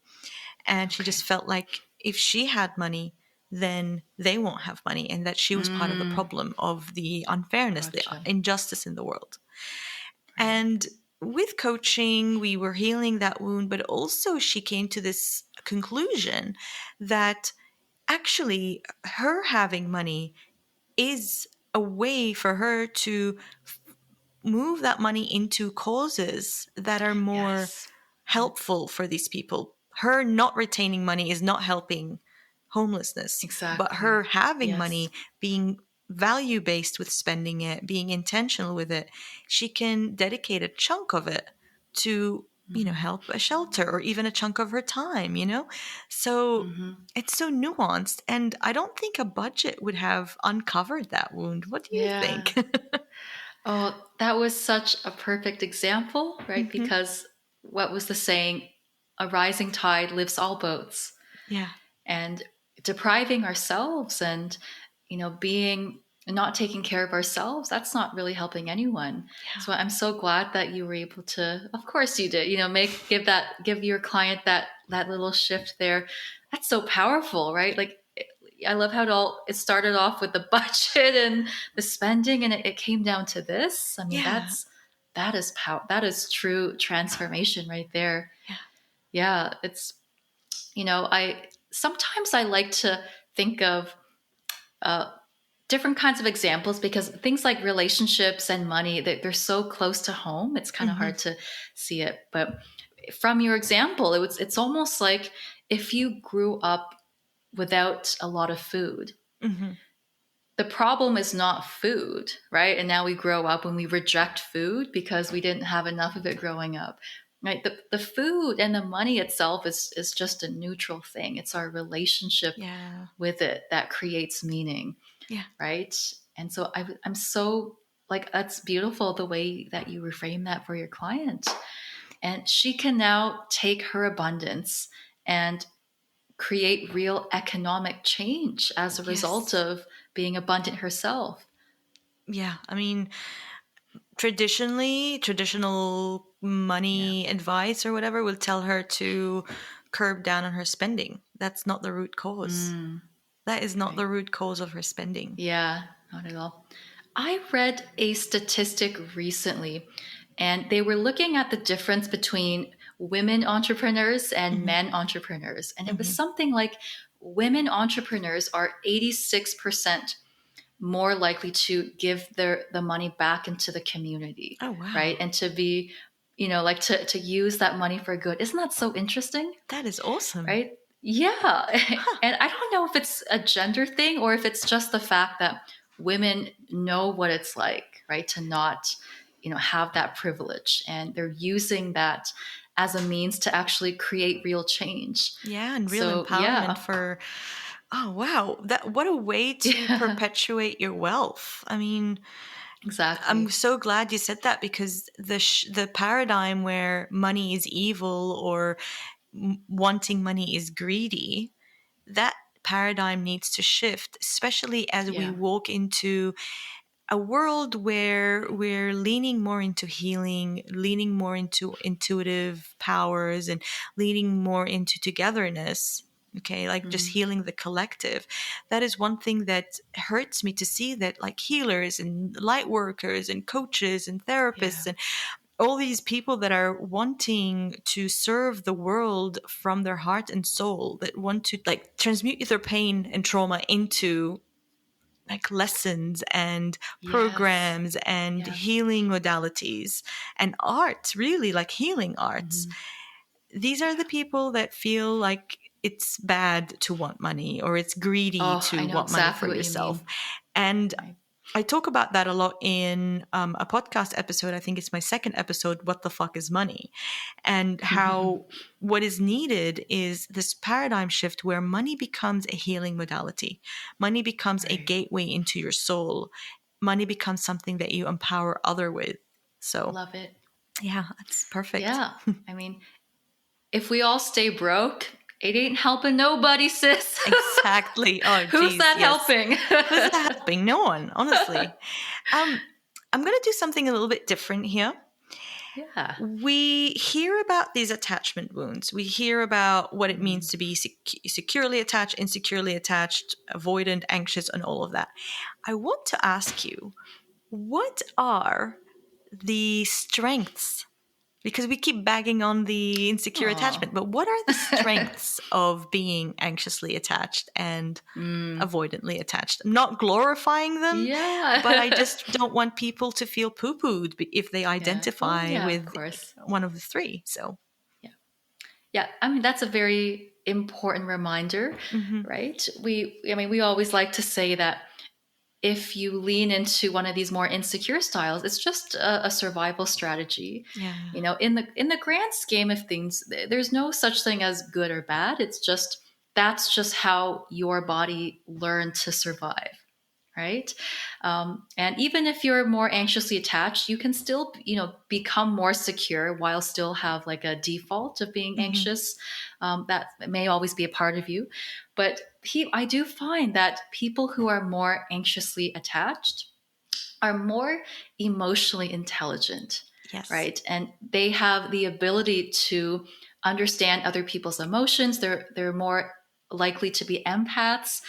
And she Okay. just felt like if she had money, then they won't have money, and that she was part of the Mm, problem of the unfairness, the gotcha. injustice in the world. Right. And with coaching, we were healing that wound, but also she came to this conclusion that actually her having money is a way for her to move that money into causes that are more Yes. helpful for these people. Her not retaining money is not helping homelessness, but her Exactly. having Yes. money, being value based with spending it, being intentional with it, she can dedicate a chunk of it to, Hmm. help a shelter, or even a chunk of her time. So Hmm. it's so nuanced. And I don't think a budget would have uncovered that wound. What do you Yeah. think? Oh, that was such a perfect example, right? Hmm. Because what was the saying? A rising tide lifts all boats. Yeah. And depriving ourselves and, being not taking care of ourselves, that's not really helping anyone. Yeah. So I'm so glad that you were able to, of course you did, give your client that little shift there. That's so powerful, right? Like, I love how it started off with the budget and the spending, and it came down to this. I mean, Yeah. that is true transformation right there. Yeah. Yeah, it's, I sometimes I like to think of uh, different kinds of examples, because things like relationships and money, they're so close to home. It's kind of Mm-hmm. hard to see it. But from your example, it's almost like if you grew up without a lot of food, Mm-hmm. the problem is not food, right? And now we grow up and we reject food because we didn't have enough of it growing up. Right? The food and the money itself is just a neutral thing. It's our relationship Yeah. with it that creates meaning, Yeah. right? And so I'm so like, that's beautiful the way that you reframe that for your client. And she can now take her abundance and create real economic change as a result Yes. of being abundant herself. Yeah. I mean, traditional Yeah. money advice or whatever will tell her to curb down on her spending. That's not the root cause. Mm, That is not right. the root cause of her spending. Yeah, not at all. I read a statistic recently, and they were looking at the difference between women entrepreneurs and Mm-hmm. men entrepreneurs. And it was Mm-hmm. something like women entrepreneurs are 86% more likely to give the money back into the community, Oh, wow. right? And to be, like to use that money for good. Isn't that so interesting? That is awesome. Right? Yeah. Huh. And I don't know if it's a gender thing or if it's just the fact that women know what it's like, right? To not, have that privilege, and they're using that as a means to actually create real change. Yeah, and real So, empowerment yeah. for, oh, wow. That what a way to Yeah, perpetuate your wealth. I mean, I'm exactly. so glad you said that because the paradigm where money is evil or wanting money is greedy, that paradigm needs to shift, especially as we Yeah. walk into a world where we're leaning more into healing, leaning more into intuitive powers, and leaning more into togetherness. Okay, like just Mm, healing the collective. That is one thing that hurts me to see, that like healers and light workers and coaches and therapists yeah. and all these people that are wanting to serve the world from their heart and soul, that want to like transmute their pain and trauma into like lessons and Yes. programs and Yes. healing modalities and art, really like healing arts. Hmm. These are the Yeah. people that feel like it's bad to want money or it's greedy Oh, to I know want money for exactly what you yourself. mean. And Right. I talk about that a lot in a podcast episode. I think it's my second episode, What the Fuck is Money? And how what is needed is this paradigm shift where money becomes a healing modality. Money becomes a Right. gateway into your soul. Money becomes something that you empower other with. So, Love it. yeah, that's perfect. Yeah. I mean, if we all stay broke, it ain't helping nobody, sis. Exactly. Oh, Who's geez, that yes. helping? Who's that helping? No one, honestly. Um, I'm going to do something a little bit different here. Yeah. We hear about these attachment wounds. We hear about what it Mm. means to be securely attached, insecurely attached, avoidant, anxious, and all of that. I want to ask you, what are the strengths? Because we keep bagging on the insecure Aw. attachment, but what are the strengths of being anxiously attached and Mm. avoidantly attached? I'm not glorifying them, but I Yeah. just don't want people to feel poo-pooed if they Yeah. Well, identify yeah, of with course. one of the three. So, Yeah. Yeah. I mean, that's a very important reminder, mm-hmm. right? We always like to say that if you lean into one of these more insecure styles, it's just a survival strategy. Yeah. In the grand scheme of things, there's no such thing as good or bad. It's just that's just how your body learned to survive, right? And even if you're more anxiously attached, you can still, become more secure while still have like a default of being Mm-hmm. anxious. That may always be a part of you. But I do find that people who are more anxiously attached are more emotionally intelligent, Yes. right? And they have the ability to understand other people's emotions. They're more likely to be empaths.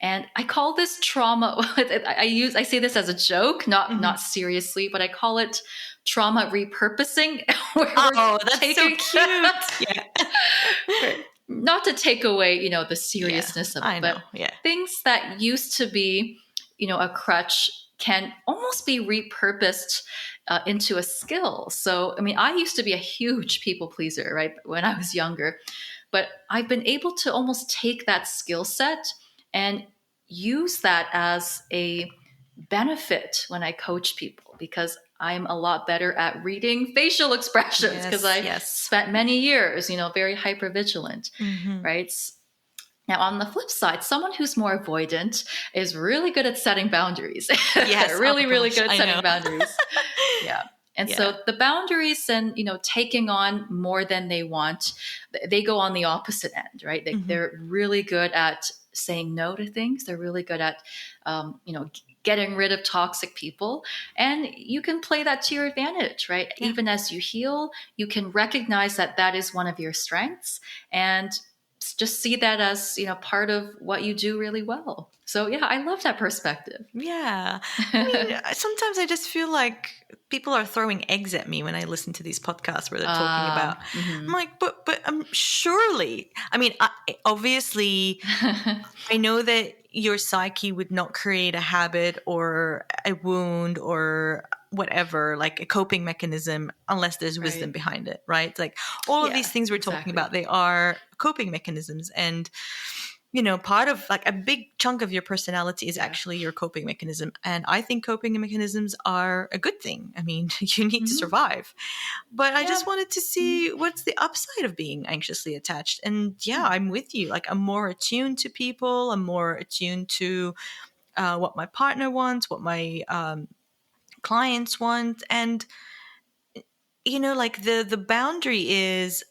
And I call this trauma. I say this as a joke, not Mm-hmm. not seriously, but I call it trauma repurposing, where we're Oh, that's so taking cute. Yeah. not to take away, the Yeah, seriousness of it, I but know. Yeah. things that used to be a crutch can almost be repurposed into a skill. So, I mean, I used to be a huge people pleaser, right, when I was younger, but I've been able to almost take that skill set and use that as a benefit when I coach people, because I'm a lot better at reading facial expressions because Yes, I yes. spent many years, very hyper vigilant, Mm-hmm. right? Now, on the flip side, someone who's more avoidant is really good at setting boundaries. Yes. Oh Really, really gosh, good at I know. setting boundaries. Yeah. And Yeah. so the boundaries and, taking on more than they want, they go on the opposite end, right? Mm-hmm. They're really good at saying no to things. They're really good at, getting rid of toxic people. And you can play that to your advantage, right? Yeah. Even as you heal, you can recognize that that is one of your strengths and just see that as, part of what you do really well. So yeah, I love that perspective. Yeah. I mean, sometimes I just feel like people are throwing eggs at me when I listen to these podcasts where they're talking about. I'm Mhm. like, but surely. I mean, obviously, I know that your psyche would not create a habit or a wound or whatever, like a coping mechanism, unless there's wisdom Right. behind it, right? Like all of these Yeah, things we're talking about, exactly. they are coping mechanisms. And part of like a big chunk of your personality is Yeah. actually your coping mechanism. And I think coping mechanisms are a good thing. I mean, you need to Hmm. survive. But I Yeah. just wanted to Mhm. see what's the upside of being anxiously attached. And yeah, Hmm. I'm with you. Like, I'm more attuned to people, I'm more attuned to what my partner wants, what my clients want. And like the boundary is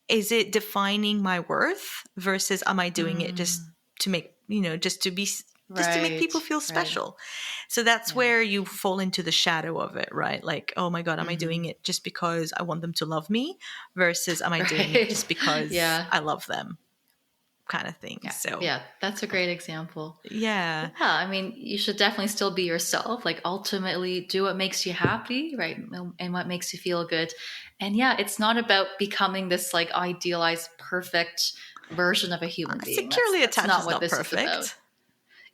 it defining my worth versus am I doing it just Mm. to make just to make people Right. feel Right. special. So that's Yeah. where you fall into the shadow of it, right? Like, oh my god, am I doing Hmm. it just because I want them to love me versus am I doing it Right. just because Yeah. I love them, kind of thing. Yeah. So Yeah. That's a great example. yeah. Yeah. I mean, you should definitely still be yourself. Like, ultimately, do what makes you happy, right? And what makes you feel good. And yeah, it's not about becoming this like idealized, perfect version of a human being. That's Securely that's attached not is what not this is about. perfect.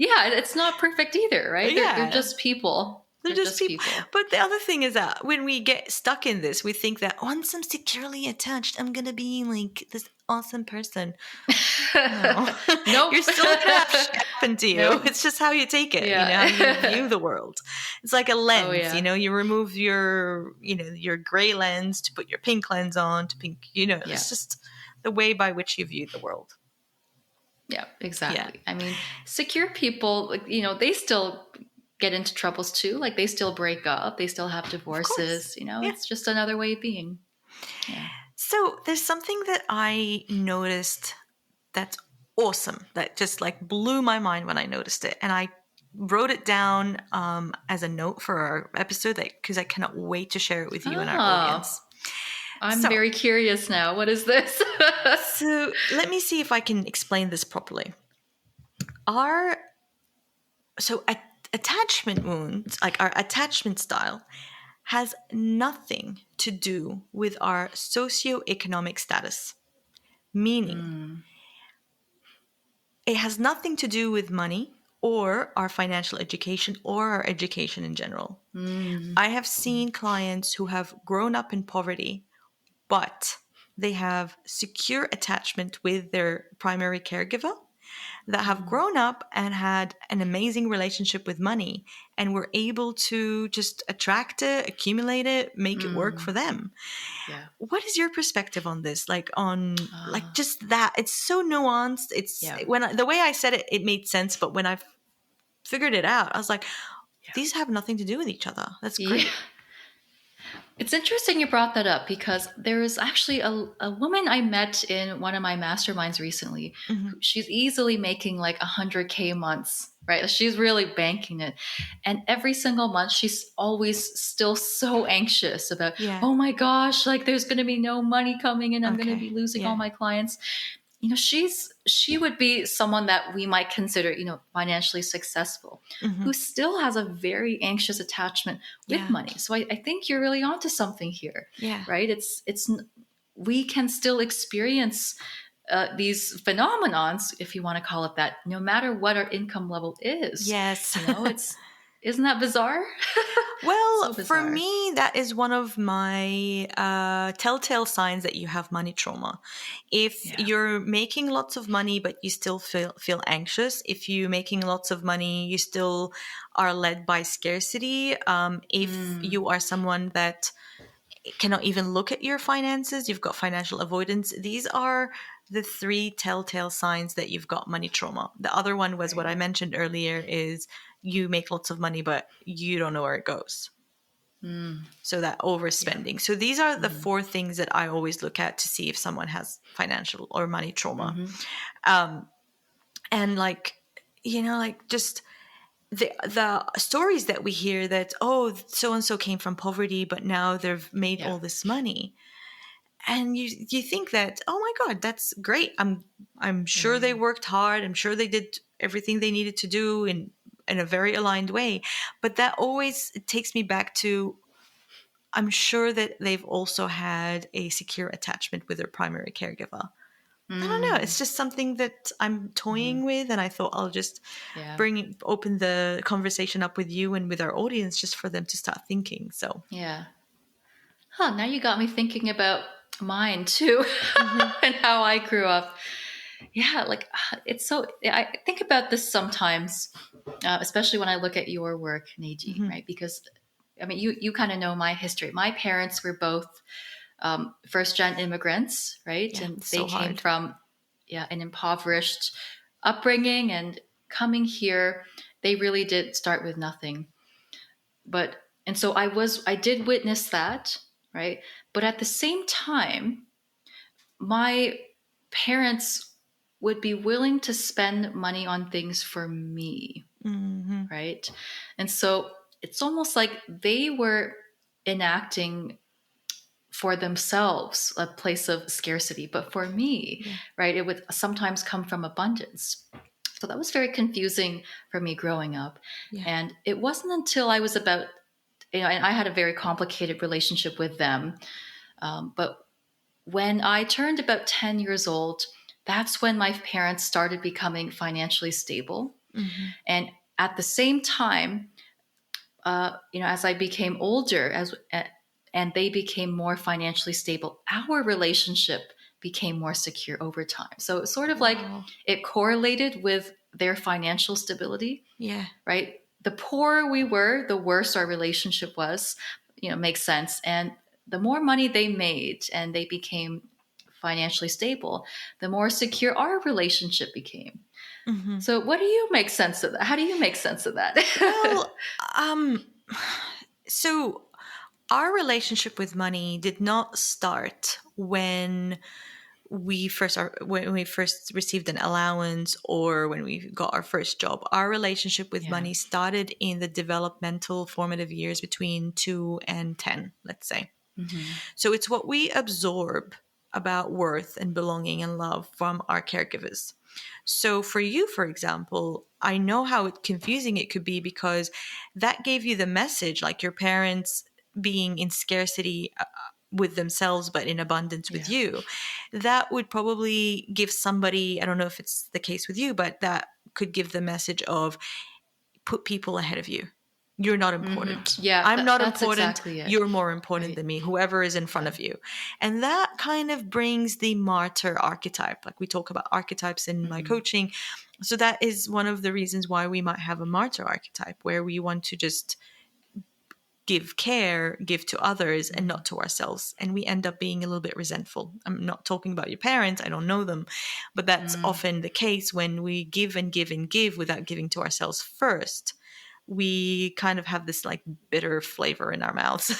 Yeah, it's not perfect either, right? They're Yeah. just people. They're They're just just people. people. But the other thing is that when we get stuck in this, we think that once I'm securely attached, I'm going to be like this awesome person. No. Nope. You're still going to have shit happen to you. Nope. It's just how you take it, how you Yeah. view the world. It's like a Oh lens, yeah. you remove your gray lens to put your pink lens on to pink, Yeah. it's just the way by which you view the world. Yeah, Yeah. exactly. I mean, secure people, like, they still get into troubles too. Like, they still break up, they still have Of course. divorces. Yeah. It's just another way of being. Yeah. So there's something that I noticed that's awesome, that just like blew my mind when I noticed it. And I wrote it down as a note for our episode because I cannot wait to share it with you and our Oh, audience. I'm So, very curious now. What is this? so let me see if I can explain this properly. Our so attachment wounds, like our attachment style, has nothing to do with our socioeconomic status. Meaning, Mm, it has nothing to do with money or our financial education or our education in general. mm, I have seen clients who have grown up in poverty, but they have secure attachment with their primary caregiver, that have mm, grown up and had an amazing relationship with money and were able to just attract it, accumulate it, make it work for mm. them. Yeah. What is your perspective on this? Like, on like Uh, just that it's so nuanced. It's yeah. the way I said it, it made sense, but when I figured it out, I was like, Yeah. these have nothing to do with each other. That's Yeah. great. It's interesting you brought that up because there is actually a woman I met in one of my masterminds recently. Hmm. She's easily making like 100K months, right? She's really banking it. And every single month, she's always still so anxious about, Yeah. oh my gosh, like there's going to be no money coming in. I'm going to Okay. be losing all Yeah. my clients. She would be someone that we might consider, financially successful, Hmm. who still has a very anxious attachment with Yeah. money. So I think you're really onto something here, Yeah. right? We can still experience these phenomenons, if you want to call it that, no matter what our income level is. Yes. It's isn't that bizarre? Well, So for bizarre. me, that is one of my telltale signs that you have money trauma. If Yeah. you're making lots of money, but you still feel anxious, if you're making lots of money, you still are led by scarcity. If Mm, you are someone that cannot even look at your finances, you've got financial avoidance. These are the three telltale signs that you've got money trauma. The other one was what right. I mentioned earlier is you make lots of money, but you don't know where it goes. Mm, So that yeah. overspending. So these are the Mm-hmm. four things that I always look at to see if someone has financial or money trauma. Mm-hmm. Um, and like, like just the stories that we hear that, oh, so and so came from poverty, but now they've made Yeah. all this money. And you think that, oh my God, that's great. I'm sure they Right. worked hard. I'm sure they did everything they needed to do in a very aligned way. But that always takes me back to, I'm sure that they've also had a secure attachment with their primary caregiver. I don't know. Mm, It's just something that I'm mm-hmm. toying with, and I thought I'll just Yeah. open the conversation up with you and with our audience, just for them to start thinking. So, Yeah. Huh, now you got me thinking about mine too hmm and how I grew up. Yeah, like it's so, I think about this sometimes, especially when I look at your work, Neji, hmm right? Because I mean, you kind of know my history. My parents were both first gen immigrants, right? yeah, And it's they so came hard. from, yeah, an impoverished upbringing, and coming here, they really did start with nothing. But and so I did witness that, right? But at the same time, my parents would be willing to spend money on things for me, hmm right? And so it's almost like they were enacting for themselves a place of scarcity, but for me, Yeah, right, it would sometimes come from abundance. So that was very confusing for me growing up. yeah. And it wasn't until I was about, and I had a very complicated relationship with them. But when I turned about 10 years old, that's when my parents started becoming financially stable. hmm And at the same time, as I became older, and they became more financially stable, our relationship became more secure over time. So it's sort of like Wow. it correlated with their financial stability, Yeah. right? The poorer we were, the worse our relationship was. Makes sense. And the more money they made and they became financially stable, the more secure our relationship became. hmm So, what do you make sense of that? How do you make sense of that? Well, so our relationship with money did not start when we first received an allowance or when we got our first job. Our relationship with Yeah. money started in the developmental formative years between 2 and 10, let's say. Hmm. So it's what we absorb about worth and belonging and love from our caregivers. So for you, for example, I know how confusing it could be because that gave you the message, like your parents being in scarcity with themselves but in abundance with Yeah. you. That would probably give somebody, I don't know if it's the case with you, but that could give the message of put people ahead of you. You're not Hmm. important. Yeah. I'm not That's important. exactly it. You're more important Right. than me, whoever is in front Yeah. of you. And that kind of brings the martyr archetype. Like we talk about archetypes in my Hmm. coaching. So that is one of the reasons why we might have a martyr archetype, where we want to just give care, give to others, and Hmm. not to ourselves. And we end up being a little bit resentful. I'm not talking about your parents, I don't know them, but that's Mm. often the case when we give and give and give without giving to ourselves first. We kind of have this like bitter flavor in our mouths.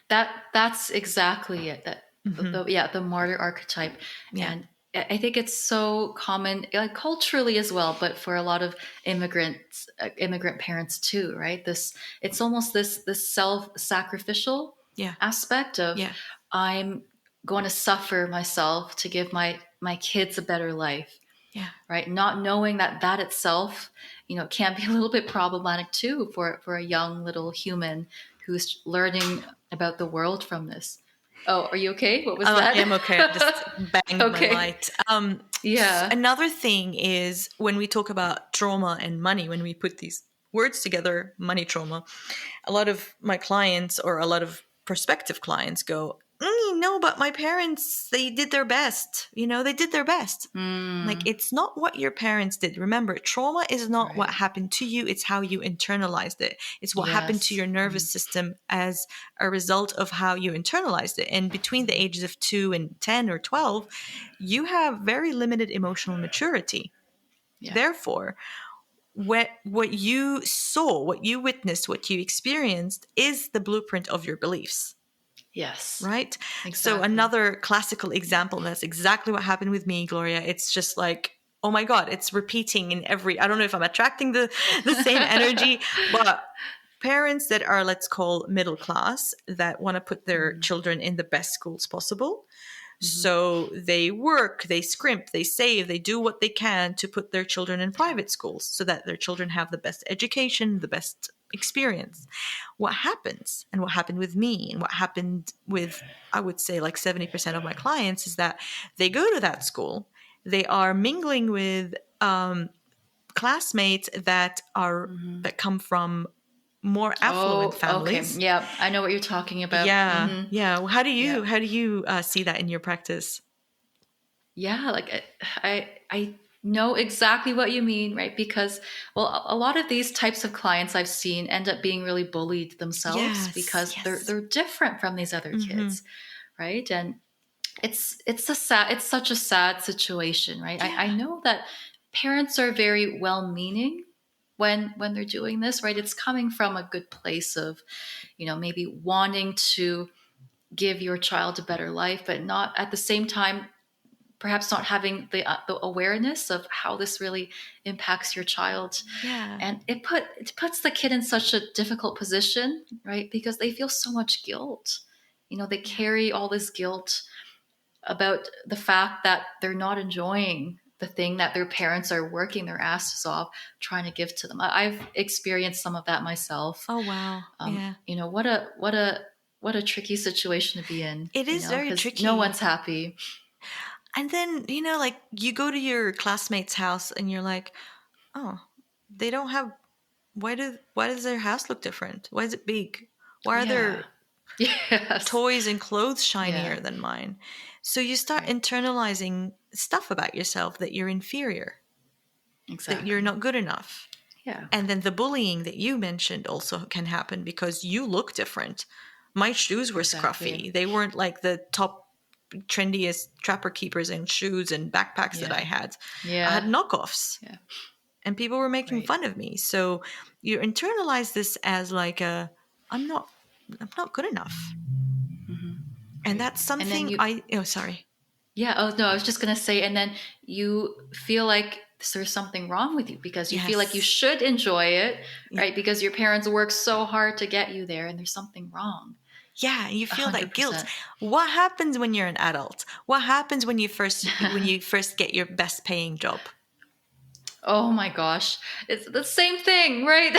That's exactly it. That hmm the martyr archetype, Yeah. and I think it's so common, culturally as well, but for a lot of immigrant parents too, right? It's almost this self-sacrificial Yeah. aspect of, Yeah. I'm going to suffer myself to give my kids a better life, Yeah. right? Not knowing that itself, can be a little bit problematic too for a young little human who's learning about the world from this. Oh, are you okay? What was I that? am okay. I just banged my Okay. light. Yeah. Another thing is when we talk about trauma and money, when we put these words together, money trauma, a lot of my clients or a lot of prospective clients go, no, but my parents, they did their best. They did their best. Like, Mm, it's not what your parents did. Remember, trauma is not what right. happened to you, it's how you internalized it. It's what happened to Yes. your nervous system as a result of how you internalized it. And between the ages of 2 and 10 or 12, you have very limited emotional maturity. Yeah. Therefore, what you saw, what you witnessed, what you experienced is the blueprint of your beliefs. Yes. Right? So Exactly. another classical example, and that's exactly what happened with me, Gloria. It's just like, oh my God, it's repeating in every, I don't know if I'm attracting the same energy, but parents that are, let's call, middle class, that want to put their Mm, children in the best schools possible. hmm. So they work, they scrimp, they save, they do what they can to put their children in Yeah. private schools so that their children have the best education, the best experience. What happens, and what happened with me, and what happened with, I would say, like 70% of my clients, is that they go to that school, they are mingling with classmates Hmm. that come from more affluent Oh, okay. families. Yeah, I know what you're talking about. Yeah, Hmm. yeah. Well, Yeah. how do you see that in your practice? Yeah, like I know exactly what you mean, right? Because well, a lot of these types of clients I've seen end up being really bullied themselves Yes, because yes. they're different from these other Mm-hmm. kids, right? And it's such a sad situation, right? I Yeah, know that parents are very well meaning when they're doing this, right? It's coming from a good place of, maybe wanting to give your child a better life, but not at the same time perhaps not having the awareness of how this really impacts your child, yeah, and it puts the kid in such a difficult position, right? Because they feel so much guilt. They yeah, carry all this guilt about the fact that they're not enjoying the thing that their parents are working their asses off trying to give to them. I've experienced some of that myself. oh wow, yeah. What a tricky situation to be in, It is very because no tricky. one's happy. And then, like, you go to your classmate's house and you're like, oh, they don't have, why does their house look different? Why is it big? Why are Yeah. their Yes. toys and clothes Yeah. shinier than mine? So you start Right. internalizing stuff about yourself, that you're inferior, that you're Exactly. not good enough. Yeah. And then the bullying that you mentioned also can happen because you look different. My shoes were Exactly. scruffy. They weren't like the top trendiest trapper keepers and shoes and backpacks that I Yeah. had. I had Yeah. knockoffs Yeah. and people were making Right. fun of me. So you internalize this as like I'm not I'm not good enough. Hmm. And Right. that's And then something you, sorry. yeah. Oh no, I was just gonna say, and then you feel like there's something wrong with you because you feel like you Yes. should enjoy it, Yeah. right? Because your parents worked so hard to get you there, and there's something wrong. Yeah, you A feel hundred that guilt. percent. What happens when you're an adult? What happens when you first get your best paying job? Oh my gosh. It's the same thing, right?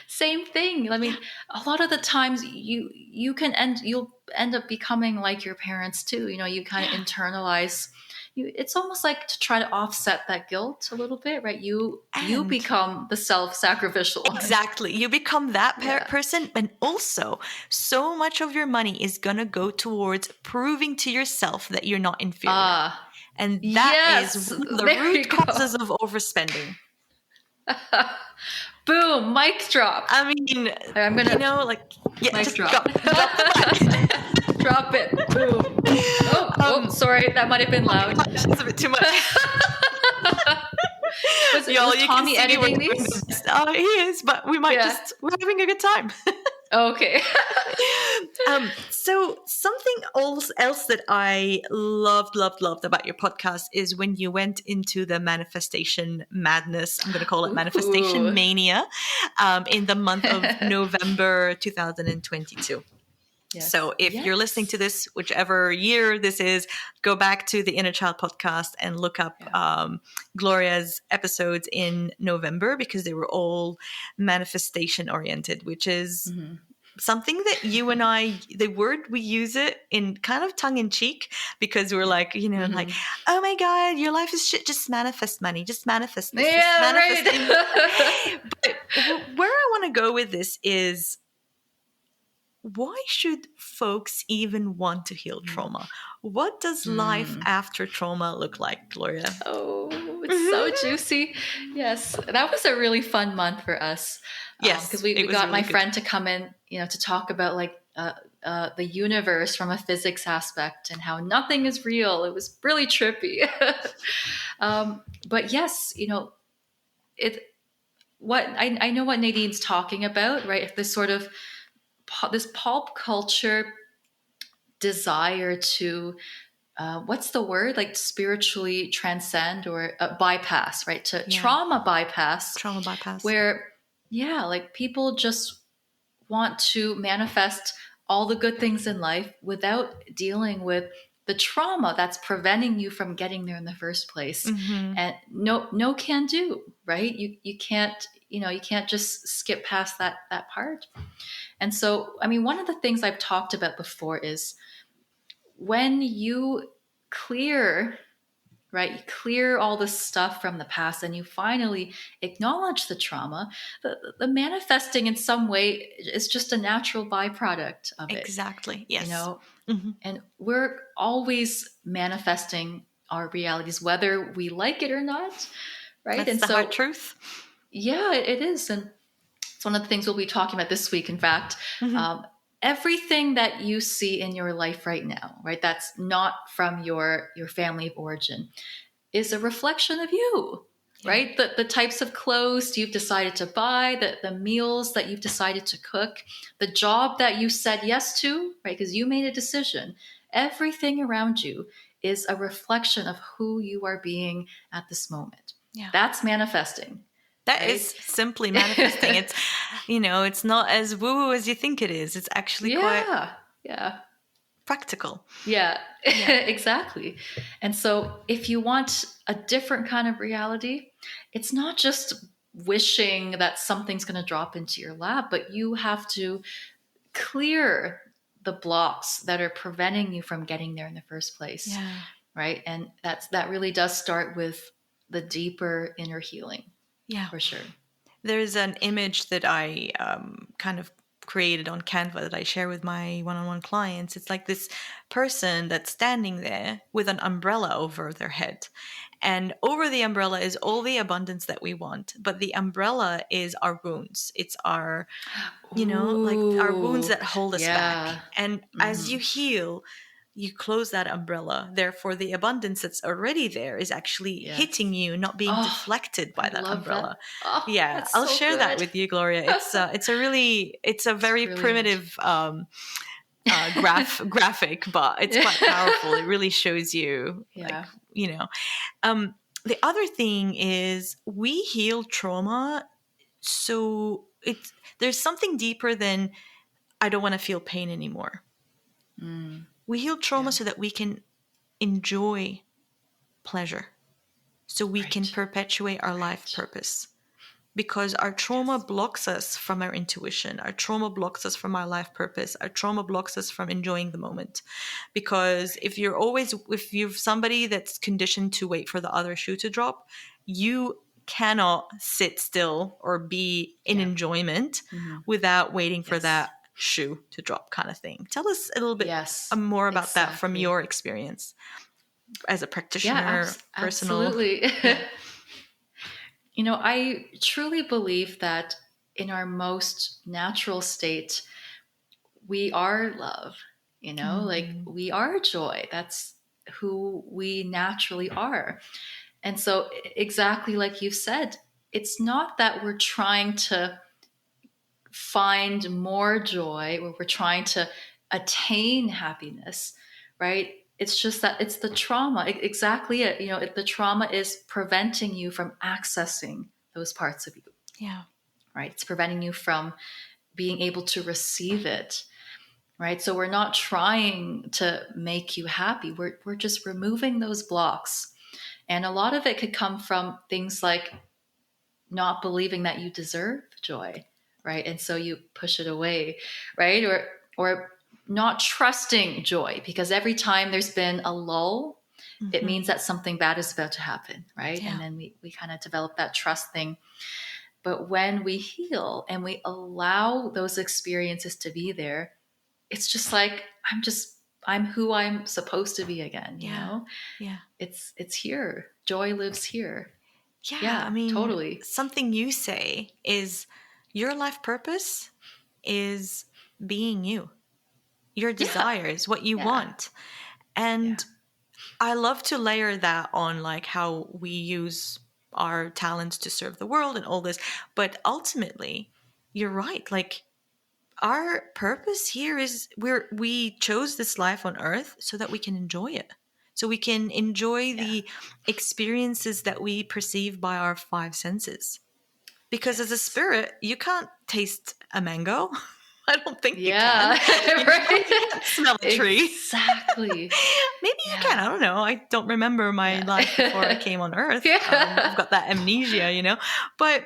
Same thing. I Yeah. mean, a lot of the times you'll end up becoming like your parents too. You kind of Yeah. internalize it's almost like to try to offset that guilt a little bit, right? You And become the self-sacrificial one. exactly, you become that Yeah. person, and also so much of your money is going to go towards proving to yourself that you're not inferior. Ah, And that is yes. one of the There you root go. causes of overspending. Boom, mic drop. I mean, I'm gonna like, yeah, mic just drop. drop the Drop it. Boom. Oh, mic. oh, sorry, that might have been Oh my loud. gosh, it's a bit too much. Was Y'all, you can Tommy see we're editing doing the these? best. Oh, he is, but Yeah. we're having a good time. Okay. So something else that I loved about your podcast is when you went into the manifestation madness. I'm going to call it manifestation Ooh. mania, in the month of November 2022. Yes. So if you're listening Yes. to this, whichever year this is, go back to the Inner Child podcast and look up Yeah. Gloria's episodes in November, because they were all manifestation oriented, which is Hmm. something that you and I, the word we use it in kind of tongue in cheek because we're like, like, Mm-hmm. oh my God, your life is shit. Just manifest money. Just manifest this. Just Yeah, manifest things. right. But where I want to go with this is, why should folks even want to heal trauma? What does life Mm. after trauma look like, Gloria? Oh, it's so juicy. Yes, that was a really fun month for us because Yes, we it was got really my good. friend to come in, to talk about like the universe from a physics aspect and how nothing is real. It was really trippy. But yes, it. What I know what Nadine's talking about, right? This sort of this pulp culture desire to what's the word, like spiritually transcend or bypass, right, to Yeah, trauma bypass, trauma bypass. where yeah, like people just want to manifest all the good things in life without dealing with the trauma that's preventing you from getting there in the first place. Mm-hmm. And no can do, right? You can't, you can't just skip past that part. And so I mean, one of the things I've talked about before is when you clear, right, you clear all the stuff from the past and you finally acknowledge the trauma, the manifesting in some way is just a natural byproduct of it, Exactly. you Yes. know Mm-hmm. and we're always manifesting our realities whether we like it or not, right? That's And the hard so truth. yeah, it is. And it's one of the things we'll be talking about this week, in fact. Mm-hmm. Everything that you see in your life right now, right, that's not from your family of origin, is a reflection of you, Yeah. right? The types of clothes you've decided to buy, the meals that you've decided to cook, the job that you said yes to, right? Because you made a decision. Everything around you is a reflection of who you are being at this moment. Yeah. That's manifesting, That is right? simply manifesting. It's, it's not as woo-woo as you think it is. It's actually quite Yeah, yeah. practical. Yeah, Yeah. exactly. And so, if you want a different kind of reality, it's not just wishing that something's going to drop into your lap, but you have to clear the blocks that are preventing you from getting there in the first place, Yeah. right? And that really does start with the deeper inner healing, Yeah. for sure. There's an image that I kind of created on Canva that I share with my one-on-one clients. It's like this person that's standing there with an umbrella over their head. And over the umbrella is all the abundance that we want. But the umbrella is our wounds. It's our, like our wounds Ooh, that hold us back. yeah. And as Hmm. you heal, you close that umbrella. Therefore, the abundance that's already there is actually hitting Yes. you, not being Oh, deflected I by that love umbrella. that. Oh, Yeah, that's I'll so share that good. with you, Gloria. It's a It's very brilliant. primitive graphic, but it's quite powerful. It really shows you, like, Yeah. um, the other thing is we heal trauma, so there's something deeper than I don't want to feel pain anymore. Mm, We heal trauma yeah. so that we can enjoy pleasure, so we can Right. perpetuate our life Right. purpose. Because our trauma Yes. blocks us from our intuition, our trauma blocks us from our life purpose, our trauma blocks us from enjoying the moment. Because if you're somebody that's conditioned to wait for the other shoe to drop, you cannot sit still or be in Yeah. enjoyment Hmm. without waiting for Yes. that shoe to drop, kind of thing. Tell us a little bit Yes. more about that from Exactly. your experience as a Yeah. practitioner, personal. Absolutely. Yeah. I truly believe that in our most natural state, we are love. Like Mm-hmm. we are joy. That's who we naturally are. And so, exactly like you said, it's not that we're trying to find more joy or we're trying to attain happiness, right? It's just that it's the trauma. Exactly it. The trauma is preventing you from accessing those parts of you, Yeah. right? It's preventing you from being able to receive it, right? So we're not trying to make you happy. We're just removing those blocks. And a lot of it could come from things like not believing that you deserve joy, right? And so you push it away, right? Or not trusting joy, because every time there's been a lull, it Mm-hmm. means that something bad is about to happen, right? And Yeah. then we kind of develop that trust thing. But when we heal and we allow those experiences to be there, it's just like I'm who I'm supposed to be again, you Yeah. know? Yeah. It's here. Joy lives here. Yeah. I Yeah, mean, totally. something you say is your life purpose is being you, your Yeah. desires, what you Yeah. want. Yeah. And I love to layer that on like how we use our talents to serve the world and all this. But ultimately, you're right. Like our purpose here is we chose this life on earth so that we can enjoy it. So we can enjoy Yeah. the experiences that we perceive by our five senses. Because as a Yes. spirit, you can't taste a mango. I don't think you can. Yeah. You Right. can't smell a tree. Exactly. Maybe you can. Yeah. I don't know. I don't remember my life before I Yeah. came on Earth. I've Yeah. got that amnesia, But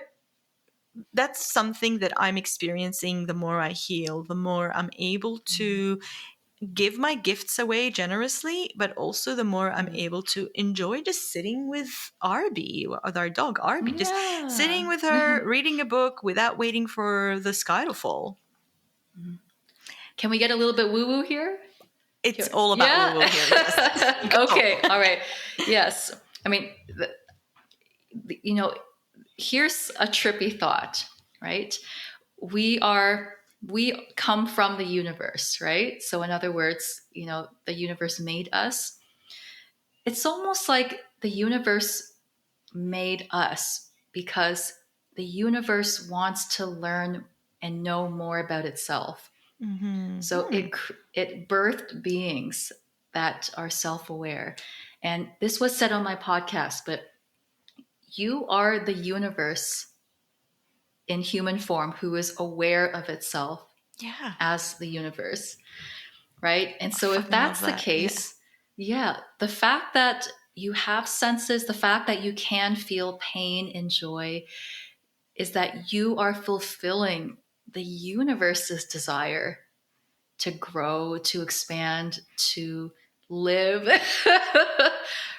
that's something that I'm experiencing the more I heal, the more I'm able to give my gifts away generously, but also the more I'm able to enjoy just sitting with Arby, with our dog Arby, just sitting Yeah. with her, reading a book without waiting for the sky to fall. Can we get a little bit woo woo here? It's Here. all about woo Yeah. woo here. Yes. Go. Okay. All right. Yes. I mean, you know, here's a trippy thought, right? We are we come from the universe, right? So in other words, the universe made us. It's almost like the universe made us because the universe wants to learn and know more about itself. So Mm-hmm. it birthed beings that are self-aware. And this was said on my podcast, but you are the universe in human form who is aware of itself Yeah. as the universe, right? And I so if fucking love that's the that. Yeah. case, yeah, the fact that you have senses, the fact that you can feel pain and joy is that you are fulfilling the universe's desire to grow, to expand, to live.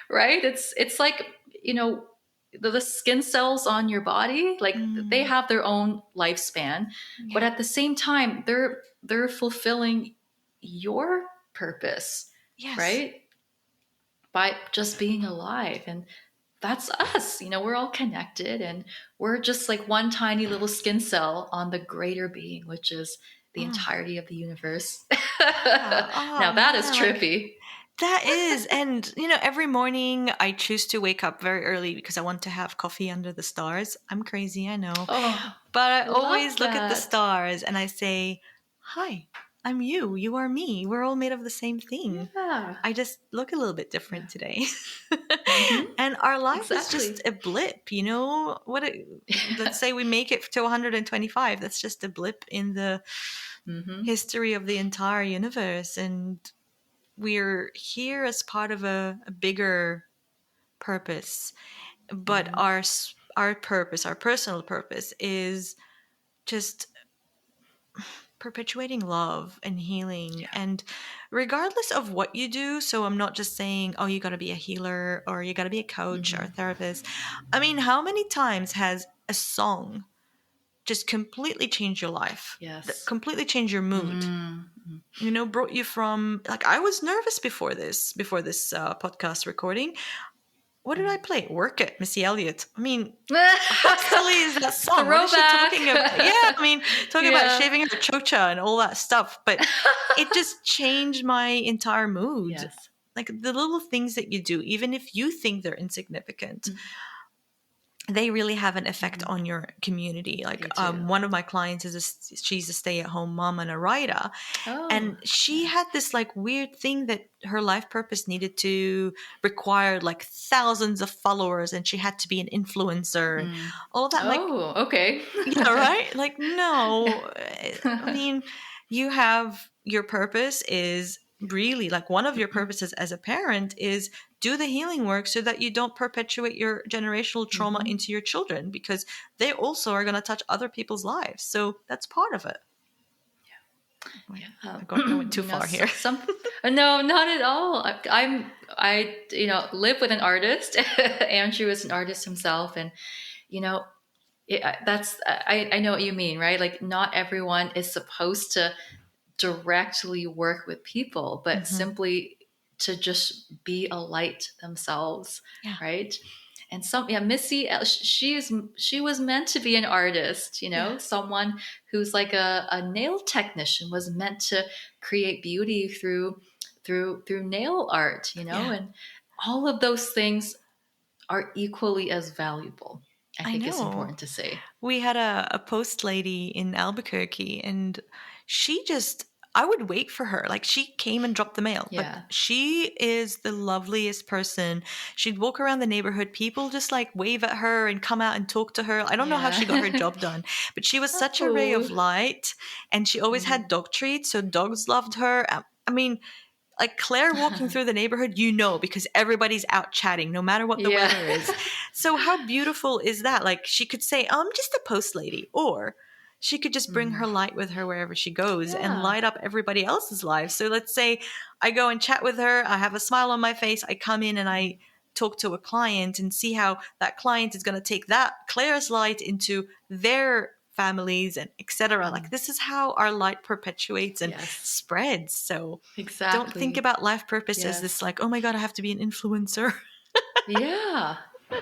Right? It's like, the skin cells on your body, like they Mm, have their own lifespan, but yeah. at the same time, they're fulfilling your purpose, Yes. right? By just being alive. And that's us. We're all connected and we're just like one tiny little skin cell on the greater being, which is the Mm, entirety of the universe. yeah. Now Oh that is man, like trippy. that is. And every morning I choose to wake up very early because I want to have coffee under the stars. I'm crazy, I know. Oh, But I I love always look at the that. stars and I say, "Hi, I'm you. You are me. We're all made of the same thing. Yeah. I just look a little bit Yeah. different today." Mm-hmm. And our life is just Exactly. a blip, let's say we make it to 125. That's just a blip in the Mm-hmm. history of the entire universe. And we're here as part of a bigger purpose. But Mm-hmm. our purpose, our personal purpose, is just perpetuating love and healing. Yeah. And regardless of what you do, so I'm not just saying, oh, you got to be a healer or you got to be a coach or a Mm-hmm. therapist. I mean, how many times has a song just completely changed your life, Yes. completely changed your mood? Mm-hmm. Brought you from, like, I was nervous before this podcast recording. What did I play? Work It, Missy Elliott. I mean, how silly is that song? What is she Throwback. talking about? Yeah, I mean, talking about Yeah. shaving her chocha and all that stuff. But it just changed my entire mood. Yes. Like the little things that you do, even if you think they're insignificant, they really have an effect Mm-hmm. on your community. Like They do. one of my clients she's a stay-at-home mom and a writer, Oh, and she yeah. had this like weird thing that her life purpose needed to require like thousands of followers, and she had to be an influencer and Mm. all of that. I'm like, Oh, okay. yeah, right? Like, Yeah. no. I mean, you have your purpose is really, like one of your purposes as a parent is do the healing work so that you don't perpetuate your generational trauma Mm-hmm. into your children, because they also are going to touch other people's lives. So that's part of it. Wait, Yeah. I went too far here. No, not at all. I live with an artist. Andrew is an artist himself, and you know, I know what you mean, right? Like, not everyone is supposed to directly work with people, but Mhm. simply to just be a light themselves, Yeah. right? And Missy, she was meant to be an artist, Yeah. someone who's like a nail technician was meant to create beauty through nail art, Yeah. and all of those things are equally as valuable. I I think it's know. important to say. We had a post lady in Albuquerque, and she just, I would wait for her. Like, she came and dropped the mail, but Yeah. she is the loveliest person. She'd walk around the neighborhood. People just like wave at her and come out and talk to her. I don't know how she got her Yeah. job done, but she was such a ray of Oh. light, and she always Mhm. had dog treats. So dogs loved her. I mean, like Claire walking through the neighborhood, because everybody's out chatting, no matter what the Yeah. weather is. So how beautiful is that? Like, she could say, "Oh, I'm just a post lady," or she could just bring her Mm. light with her wherever she goes and Yeah. light up everybody else's lives. So let's say I go and chat with her, I have a smile on my face, I come in and I talk to a client and see how that client is going to take that Claire's light into their families and etc. Like, Mm. this is how our light perpetuates and Yes. spreads. So don't think Exactly. about life purpose as this Yes. like, oh my God, I have to be an influencer. Yeah.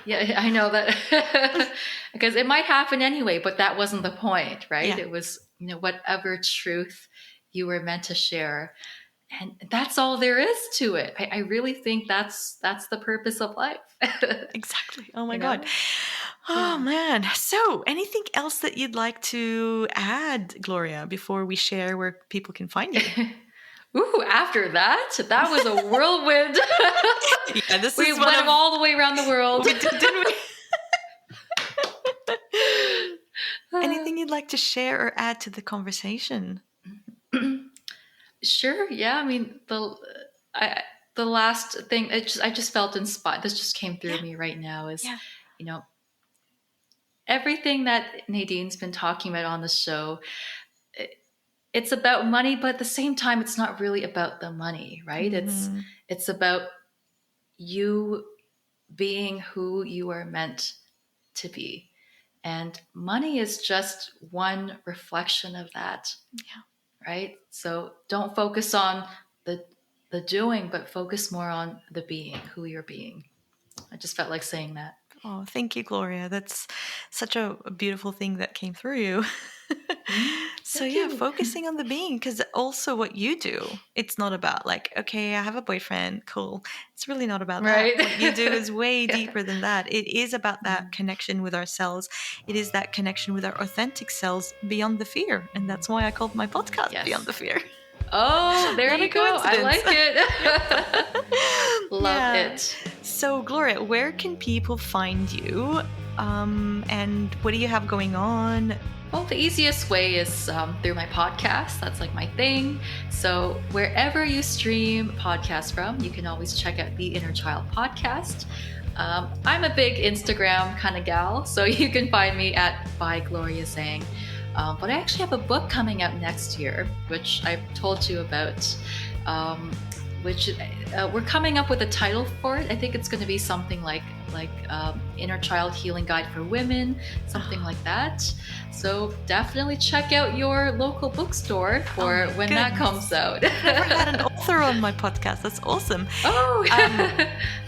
Yeah, I know that because it might happen anyway, but that wasn't the point, right? Yeah, It was, whatever truth you were meant to share. And that's all there is to it. I really think that's the purpose of life. exactly. Oh my you God. know? Oh Yeah. man. So anything else that you'd like to add, Gloria, before we share where people can find you? Ooh, after that was a whirlwind. Yeah, this We is one went of, all the way around the world. we did, didn't we? Anything you'd like to share or add to the conversation? Sure. Yeah. I mean, the last thing I just felt inspired. This just came through Yeah, me right now. Is yeah. you know everything that Nadine's been talking about on the show. It's about money, but at the same time, it's not really about the money, right? Mm-hmm. It's about you being who you are meant to be, and money is just one reflection of that. Yeah. Right? So don't focus on the the doing, but focus more on the being, who you're being. I just felt like saying that. Oh, thank you, Gloria. That's such a beautiful thing that came through you. So Thank yeah, you. focusing on the being, because also what you do, it's not about like, okay, I have a boyfriend, cool. It's really not about that. Right? What you do is way Yeah. deeper than that. It is about that Mm. connection with ourselves. It is that connection with our authentic selves beyond the fear. And that's why I called my podcast Beyond Yes. the Fear. Oh, there Not a you go. I coincidence. like it. Love Yeah. it. So, Gloria, where can people find you? And what do you have going on? Well, the easiest way is through my podcast. That's like my thing. So, wherever you stream podcasts from, you can always check out the Inner Child podcast. I'm a big Instagram kind of gal, so you can find me at by Gloria Zhang. But I actually have a book coming out next year, which I've told you about. Which we're coming up with a title for it. I think it's going to be something like Inner Child Healing Guide for Women, something like that. So definitely check out your local bookstore for when that comes out. I've never had an author on my podcast. That's awesome. Oh,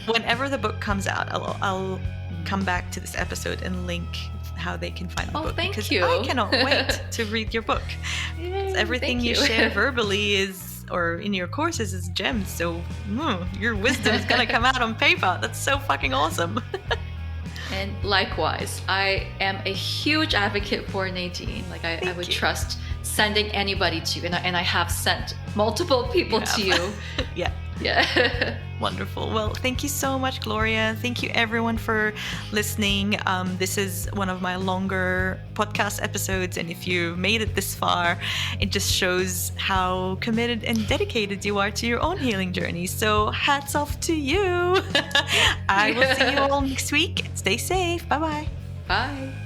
Whenever the book comes out, I'll come back to this episode and link how they can find the book. Thank because you. I cannot wait to read your book. Yay, Everything thank you share verbally or in your courses is gems. So your wisdom is going to come out on paper. That's so fucking awesome. And likewise, I am a huge advocate for Nadine. Like I would trust sending anybody to you, and I have sent multiple people to you. Yeah. Yeah. Wonderful. Well, thank you so much, Gloria. Thank you, everyone, for listening. This is one of my longer podcast episodes, and if you made it this far, it just shows how committed and dedicated you are to your own healing journey. So hats off to you. I will see you all next week. Stay safe. Bye-bye. Bye.